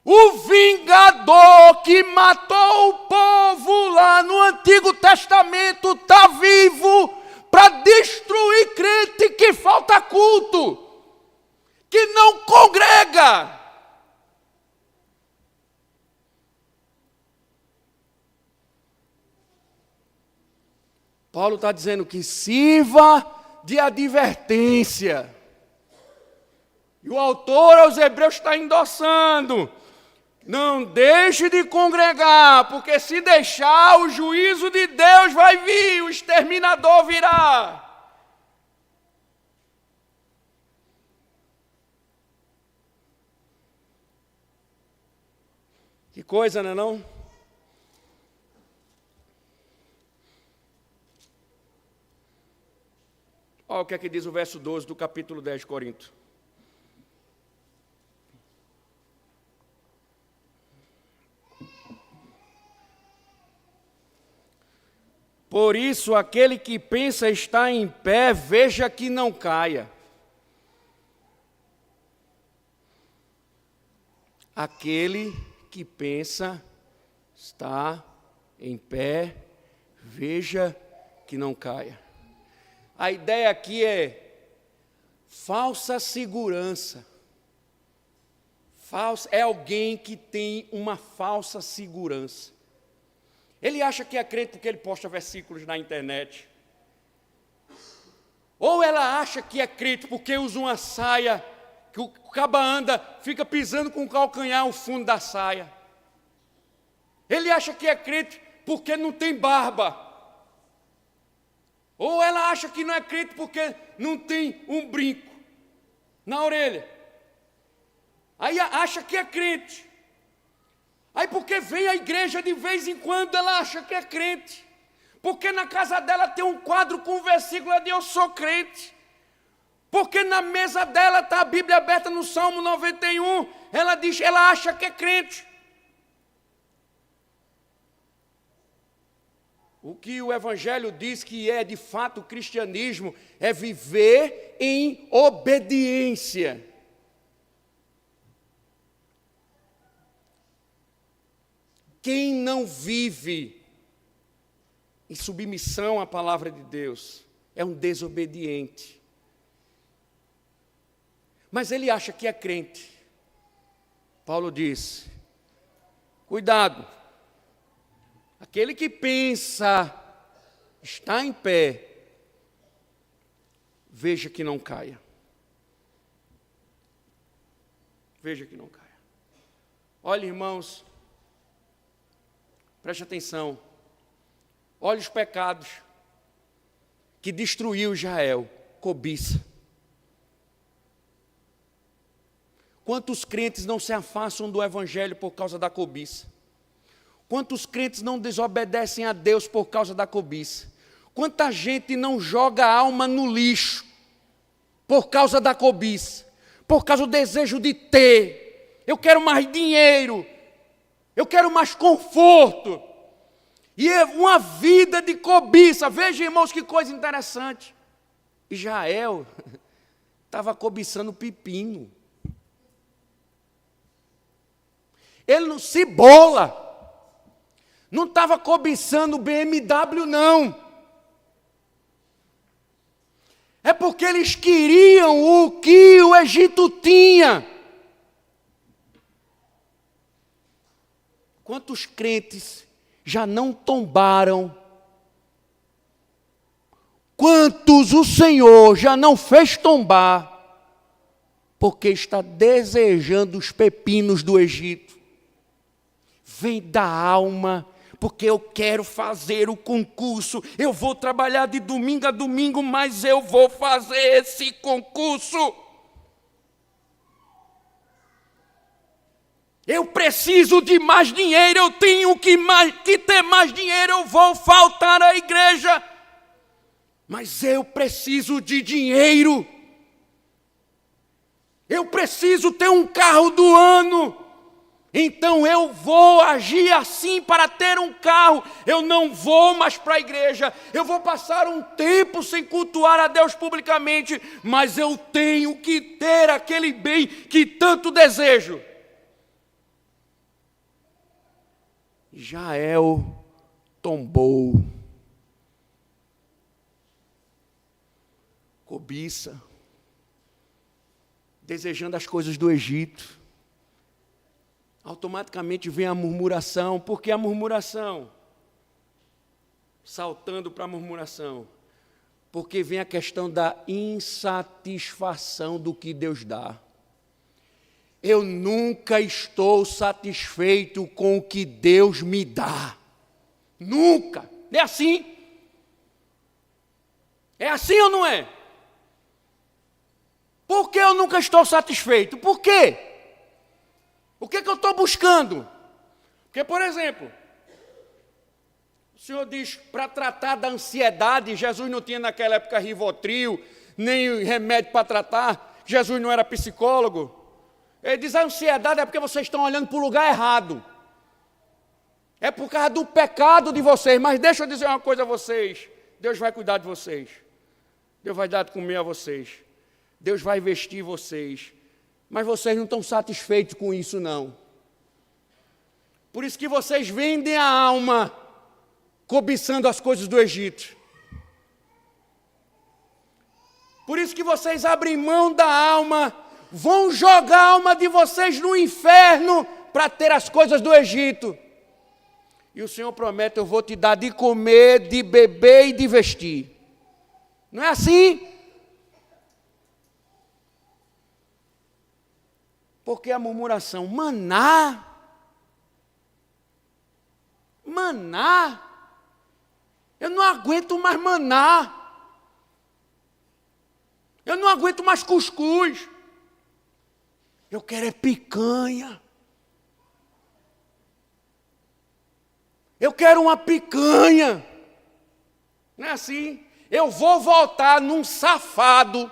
O vingador que matou o povo lá no Antigo Testamento está vivo para destruir crente que falta culto, que não congrega. Paulo está dizendo que sirva de advertência. E o autor aos Hebreus está endossando: não deixe de congregar, porque se deixar, o juízo de Deus vai vir, o exterminador virá. Que coisa, não é não? Olha o que é que diz o verso 12 do capítulo 10 de Corinto. Por isso, aquele que pensa estar em pé, veja que não caia. Aquele que pensa estar em pé, veja que não caia. A ideia aqui é falsa segurança. É alguém que tem uma falsa segurança. Ele acha que é crente porque ele posta versículos na internet. Ou ela acha que é crente porque usa uma saia, que o caba anda, fica pisando com o calcanhar o fundo da saia. Ele acha que é crente porque não tem barba. Ou ela acha que não é crente porque não tem um brinco na orelha. Aí acha que é crente. Aí porque vem à igreja de vez em quando, ela acha que é crente. Porque na casa dela tem um quadro com um versículo de eu sou crente. Porque na mesa dela está a Bíblia aberta no Salmo 91. Ela acha que é crente. O que o Evangelho diz que é de fato o cristianismo é viver em obediência. Quem não vive em submissão à palavra de Deus é um desobediente. Mas ele acha que é crente. Paulo diz: cuidado, aquele que pensa está em pé, veja que não caia. Veja que não caia. Olha, irmãos, preste atenção. Olha os pecados que destruiu Israel. Cobiça. Quantos crentes não se afastam do Evangelho por causa da cobiça? Quantos crentes não desobedecem a Deus por causa da cobiça? Quanta gente não joga a alma no lixo por causa da cobiça? Por causa do desejo de ter. Eu quero mais dinheiro. Eu quero mais conforto. E é uma vida de cobiça. Veja, irmãos, que coisa interessante. Israel estava cobiçando pepino. Ele não se bola. Não estava cobiçando BMW, não. É porque eles queriam o que o Egito tinha. Quantos crentes já não tombaram? Quantos o Senhor já não fez tombar? Porque está desejando os pepinos do Egito. Vem da alma, porque eu quero fazer o concurso. Eu vou trabalhar de domingo a domingo, mas eu vou fazer esse concurso. Eu preciso de mais dinheiro, eu tenho que ter mais dinheiro, eu vou faltar à igreja. Mas eu preciso de dinheiro. Eu preciso ter um carro do ano. Então eu vou agir assim para ter um carro. Eu não vou mais para a igreja. Eu vou passar um tempo sem cultuar a Deus publicamente. Mas eu tenho que ter aquele bem que tanto desejo. Israel tombou. Cobiça. Desejando as coisas do Egito. Automaticamente vem a murmuração. Por que a murmuração? Saltando para a murmuração. Porque vem a questão da insatisfação do que Deus dá. Eu nunca estou satisfeito com o que Deus me dá. Nunca. É assim? É assim ou não é? Por que eu nunca estou satisfeito? Por quê? O que eu estou buscando? Porque, por exemplo, o Senhor diz, para tratar da ansiedade, Jesus não tinha naquela época Rivotril, nem remédio para tratar, Jesus não era psicólogo. Ele diz, a ansiedade é porque vocês estão olhando para o lugar errado. É por causa do pecado de vocês, mas deixa eu dizer uma coisa a vocês, Deus vai cuidar de vocês, Deus vai dar de comer a vocês, Deus vai vestir vocês, mas vocês não estão satisfeitos com isso, não. Por isso que vocês vendem a alma, cobiçando as coisas do Egito. Por isso que vocês abrem mão da alma, vão jogar a alma de vocês no inferno, para ter as coisas do Egito. E o Senhor promete, eu vou te dar de comer, de beber e de vestir. Não é assim? Porque a murmuração, maná, eu não aguento mais maná, eu não aguento mais cuscuz, eu quero é picanha. Eu quero uma picanha. Não é assim? Eu vou votar num safado,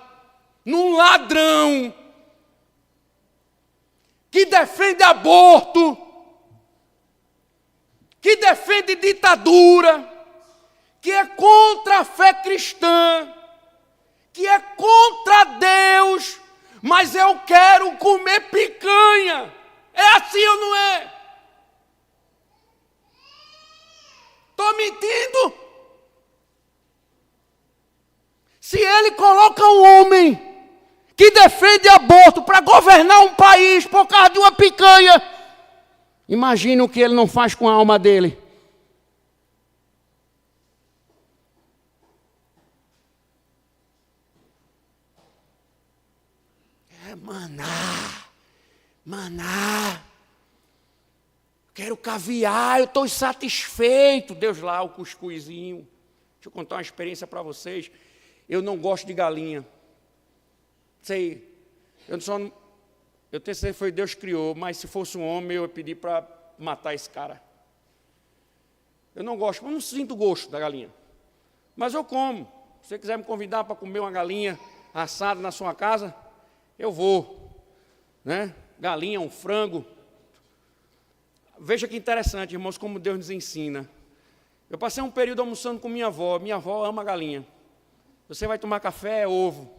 num ladrão, que defende aborto, que defende ditadura, que é contra a fé cristã, que é contra Deus, mas eu quero comer picanha. É assim ou não é? Estou mentindo? Se ele coloca um homem que defende aborto para governar um país por causa de uma picanha, imagina o que ele não faz com a alma dele. Maná, quero caviar, eu estou insatisfeito. Deus lá, o cuscuzinho. Deixa eu contar uma experiência para vocês. Eu não gosto de galinha. Sei, eu tenho certeza que foi Deus que criou, mas se fosse um homem, eu ia pedir para matar esse cara. Eu não gosto, eu não sinto gosto da galinha. Mas eu como. Se você quiser me convidar para comer uma galinha assada na sua casa, eu vou. Né? Galinha, um frango. Veja que interessante, irmãos, como Deus nos ensina. Eu passei um período almoçando com minha avó ama galinha. Você vai tomar café, é ovo,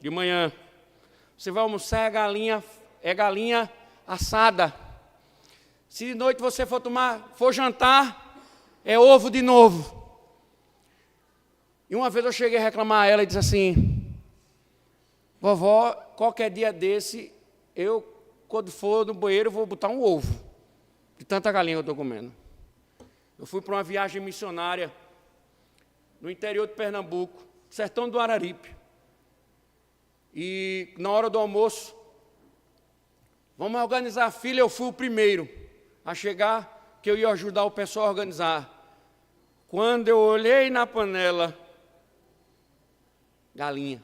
de manhã. Você vai almoçar, é galinha assada. Se de noite você for jantar, é ovo de novo. E uma vez eu cheguei a reclamar a ela e disse assim: vovó, qualquer dia desse, quando for no banheiro, eu vou botar um ovo, de tanta galinha que eu estou comendo. Eu fui para uma viagem missionária no interior de Pernambuco, sertão do Araripe. E na hora do almoço, vamos organizar a fila, eu fui o primeiro a chegar, que eu ia ajudar o pessoal a organizar. Quando eu olhei na panela, galinha,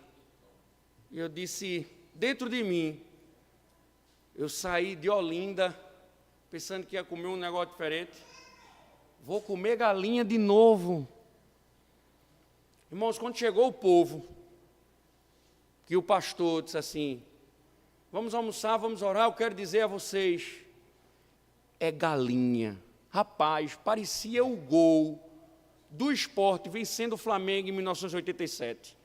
e eu disse, dentro de mim, eu saí de Olinda, pensando que ia comer um negócio diferente. Vou comer galinha de novo. Irmãos, quando chegou o povo, que o pastor disse assim: vamos almoçar, vamos orar, eu quero dizer a vocês, é galinha. Rapaz, parecia o gol do Sport vencendo o Flamengo em 1987.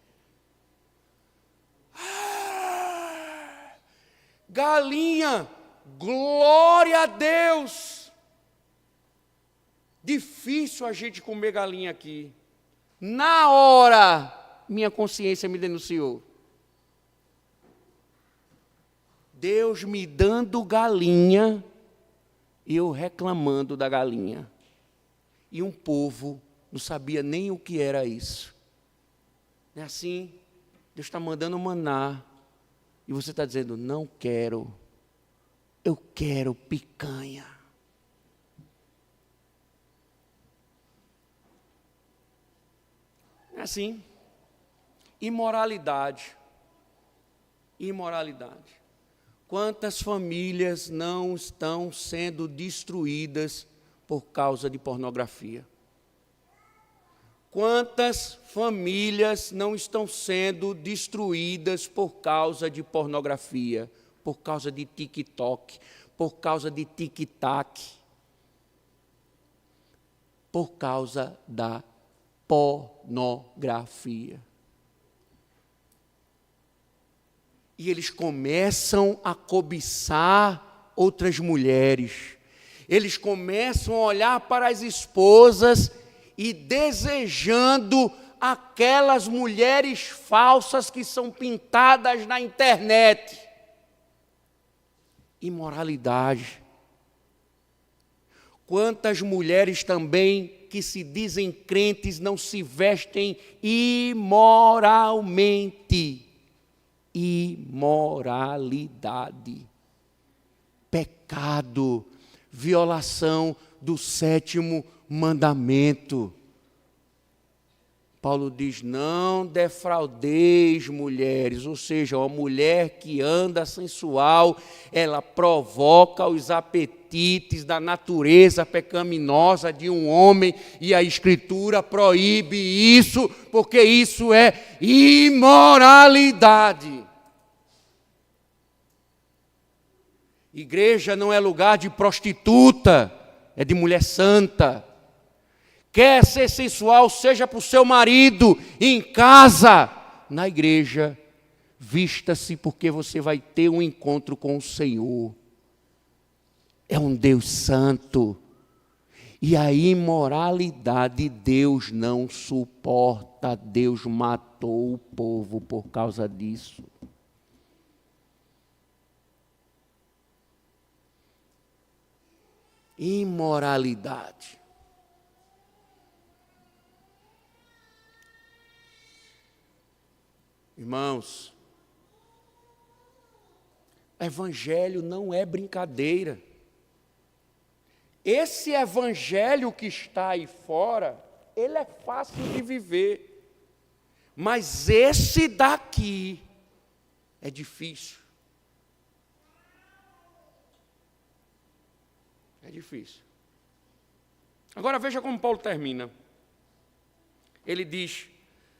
Galinha, glória a Deus. Difícil a gente comer galinha aqui. Na hora, minha consciência me denunciou. Deus me dando galinha e eu reclamando da galinha. E um povo não sabia nem o que era isso. Não é assim? Deus está mandando maná. E você está dizendo, não quero. Eu quero picanha. É assim. Imoralidade. Quantas famílias não estão sendo destruídas por causa de pornografia? Quantas famílias não estão sendo destruídas por causa de pornografia, por causa de TikTok, por causa de tic-tac, por causa da pornografia? E eles começam a cobiçar outras mulheres. Eles começam a olhar para as esposas e desejando aquelas mulheres falsas que são pintadas na internet. Imoralidade. Quantas mulheres também que se dizem crentes não se vestem imoralmente. Imoralidade, pecado, violação do 7º mandamento. Paulo diz, não defraudeis mulheres, ou seja, uma mulher que anda sensual, ela provoca os apetites apetites da natureza pecaminosa de um homem, e a Escritura proíbe isso, porque isso é imoralidade. Igreja não é lugar de prostituta, é de mulher santa. Quer ser sensual, seja para o seu marido, em casa, na igreja, vista-se, porque você vai ter um encontro com o Senhor. É um Deus santo. E a imoralidade Deus não suporta. Deus matou o povo por causa disso. Imoralidade. Irmãos, evangelho não é brincadeira. Esse evangelho que está aí fora, ele é fácil de viver. Mas esse daqui é difícil. É difícil. Agora veja como Paulo termina. Ele diz: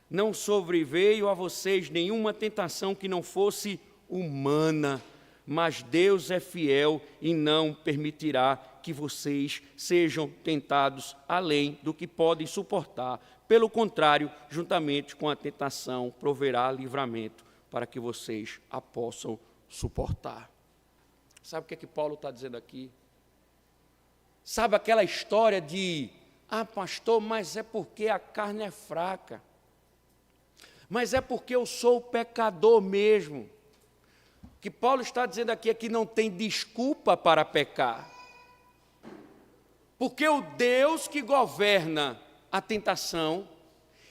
não sobreveio a vocês nenhuma tentação que não fosse humana, mas Deus é fiel e não permitirá que vocês sejam tentados além do que podem suportar. Pelo contrário, juntamente com a tentação, proverá livramento para que vocês a possam suportar. Sabe o que Paulo está dizendo aqui? Sabe aquela história de, pastor, mas é porque a carne é fraca. Mas é porque eu sou pecador mesmo. O que Paulo está dizendo aqui é que não tem desculpa para pecar. Porque o Deus que governa a tentação,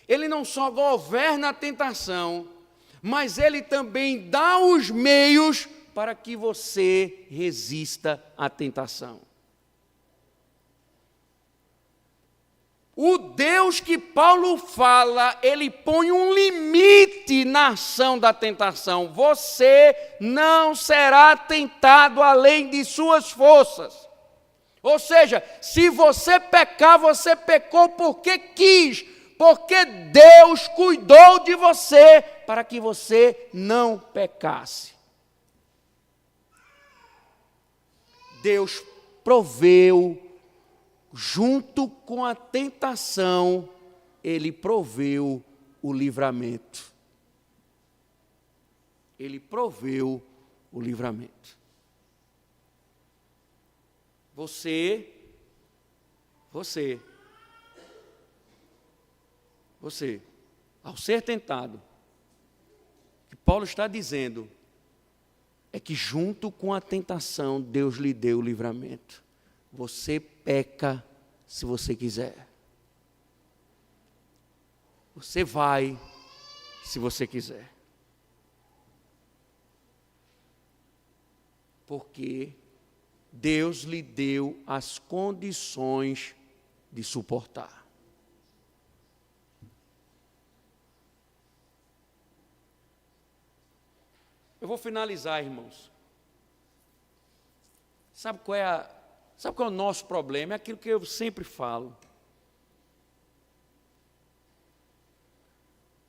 Ele não só governa a tentação, mas Ele também dá os meios para que você resista à tentação. O Deus que Paulo fala, ele põe um limite na ação da tentação. Você não será tentado além de suas forças. Ou seja, se você pecar, você pecou porque quis, porque Deus cuidou de você para que você não pecasse. Deus proveu. Junto com a tentação, Ele proveu o livramento. Ele proveu o livramento. Você, ao ser tentado, o que Paulo está dizendo é que junto com a tentação, Deus lhe deu o livramento. Você peca se você quiser. Você vai se você quiser. Porque Deus lhe deu as condições de suportar. Eu vou finalizar, irmãos. Sabe qual é o nosso problema? É aquilo que eu sempre falo.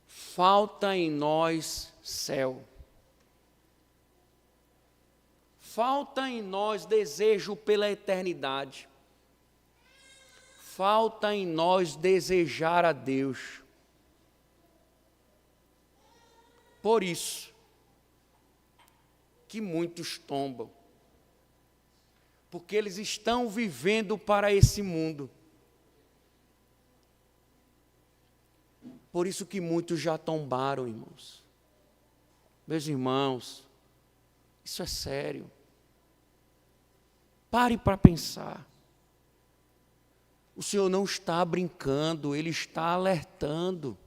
Falta em nós céu. Falta em nós desejo pela eternidade. Falta em nós desejar a Deus. Por isso que muitos tombam. Porque eles estão vivendo para esse mundo. Por isso que muitos já tombaram, irmãos. Meus irmãos, isso é sério. Pare para pensar. O Senhor não está brincando, Ele está alertando.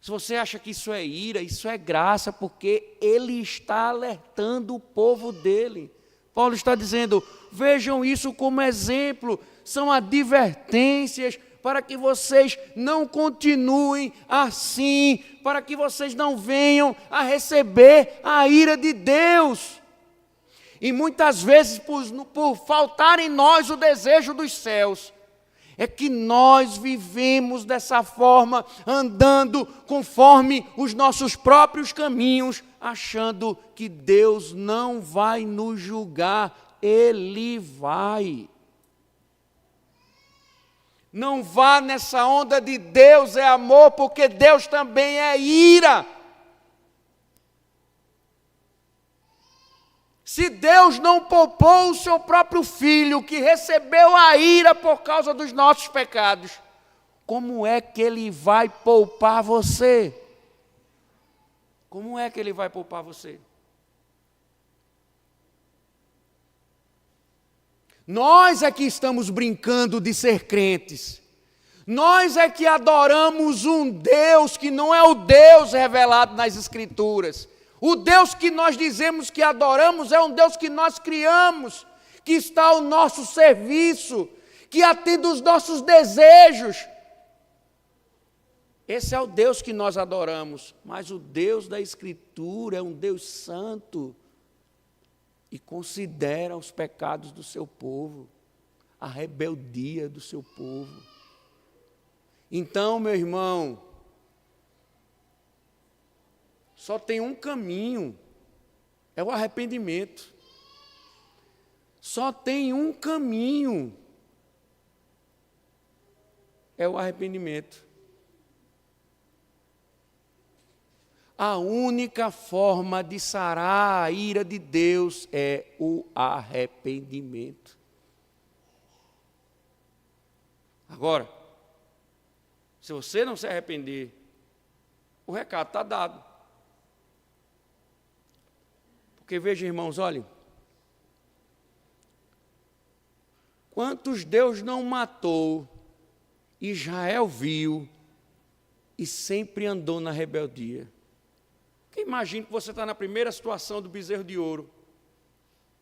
Se você acha que isso é ira, isso é graça, porque Ele está alertando o povo dele. Paulo está dizendo, vejam isso como exemplo, são advertências para que vocês não continuem assim, para que vocês não venham a receber a ira de Deus. e muitas vezes por faltar em nós o desejo dos céus, é que nós vivemos dessa forma, andando conforme os nossos próprios caminhos, achando que Deus não vai nos julgar. Ele vai. Não vá nessa onda de Deus é amor, porque Deus também é ira. Se Deus não poupou o seu próprio Filho, que recebeu a ira por causa dos nossos pecados, como é que Ele vai poupar você? Como é que Ele vai poupar você? Nós é que estamos brincando de ser crentes. Nós é que adoramos um Deus que não é o Deus revelado nas Escrituras. O Deus que nós dizemos que adoramos é um Deus que nós criamos, que está ao nosso serviço, que atende os nossos desejos. Esse é o Deus que nós adoramos, mas o Deus da Escritura é um Deus santo e considera os pecados do seu povo, a rebeldia do seu povo. Então, meu irmão, só tem um caminho, é o arrependimento. Só tem um caminho, é o arrependimento. A única forma de sarar a ira de Deus é o arrependimento. Agora, se você não se arrepender, o recado está dado. Porque veja, irmãos, olhem, quantos Deus não matou, Israel viu e sempre andou na rebeldia. Porque imagine que você está na primeira situação do bezerro de ouro,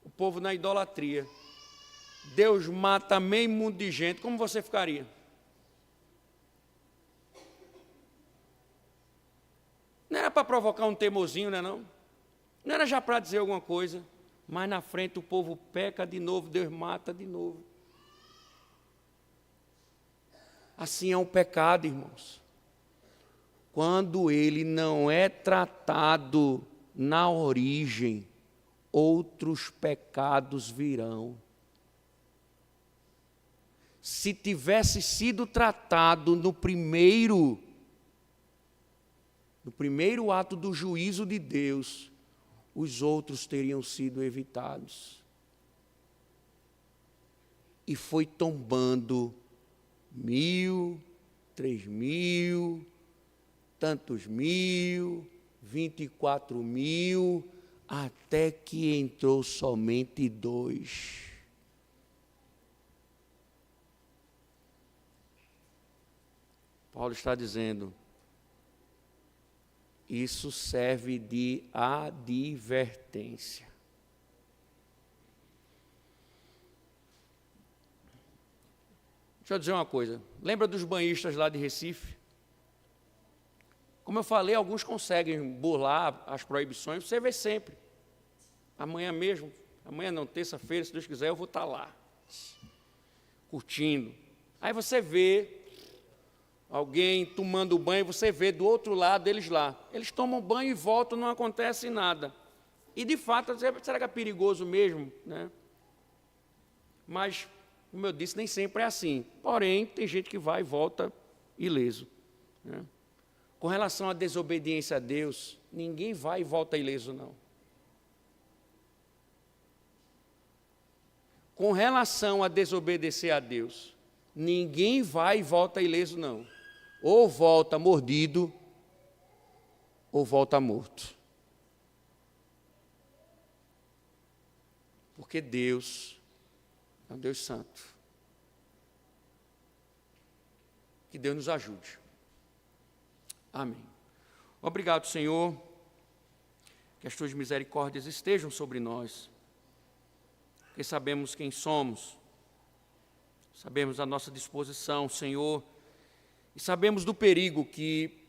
o povo na idolatria, Deus mata meio mundo de gente, como você ficaria? Não era para provocar um teimosinho, né, não? Não era já para dizer alguma coisa, mas na frente o povo peca de novo, Deus mata de novo. Assim é um pecado, irmãos. Quando ele não é tratado na origem, outros pecados virão. Se tivesse sido tratado no primeiro ato do juízo de Deus, os outros teriam sido evitados. E foi tombando 1.000, 3.000, tantos mil, 24.000, até que entrou somente 2. Paulo está dizendo, isso serve de advertência. Deixa eu dizer uma coisa, lembra dos banhistas lá de Recife? Como eu falei, alguns conseguem burlar as proibições, você vê sempre. Amanhã mesmo, amanhã não, terça-feira, se Deus quiser, eu vou estar lá, curtindo. Aí você vê alguém tomando banho, você vê do outro lado eles lá. Eles tomam banho e voltam, não acontece nada. E de fato, será que é perigoso mesmo? Né? Mas, como eu disse, nem sempre é assim. Porém, tem gente que vai e volta ileso. Né? Com relação à desobediência a Deus, ninguém vai e volta ileso, não. Com relação a desobedecer a Deus, ninguém vai e volta ileso, não. Ou volta mordido, ou volta morto. Porque Deus é um Deus santo. Que Deus nos ajude. Amém. Obrigado, Senhor, que as tuas misericórdias estejam sobre nós, porque sabemos quem somos, sabemos a nossa disposição, Senhor, e sabemos do perigo que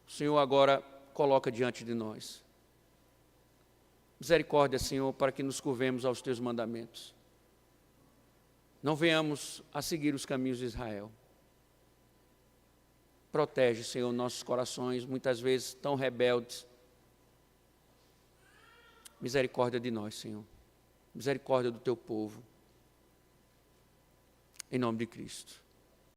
o Senhor agora coloca diante de nós. Misericórdia, Senhor, para que nos curvemos aos teus mandamentos. Não venhamos a seguir os caminhos de Israel. Protege, Senhor, nossos corações, muitas vezes tão rebeldes. Misericórdia de nós, Senhor. Misericórdia do teu povo. Em nome de Cristo.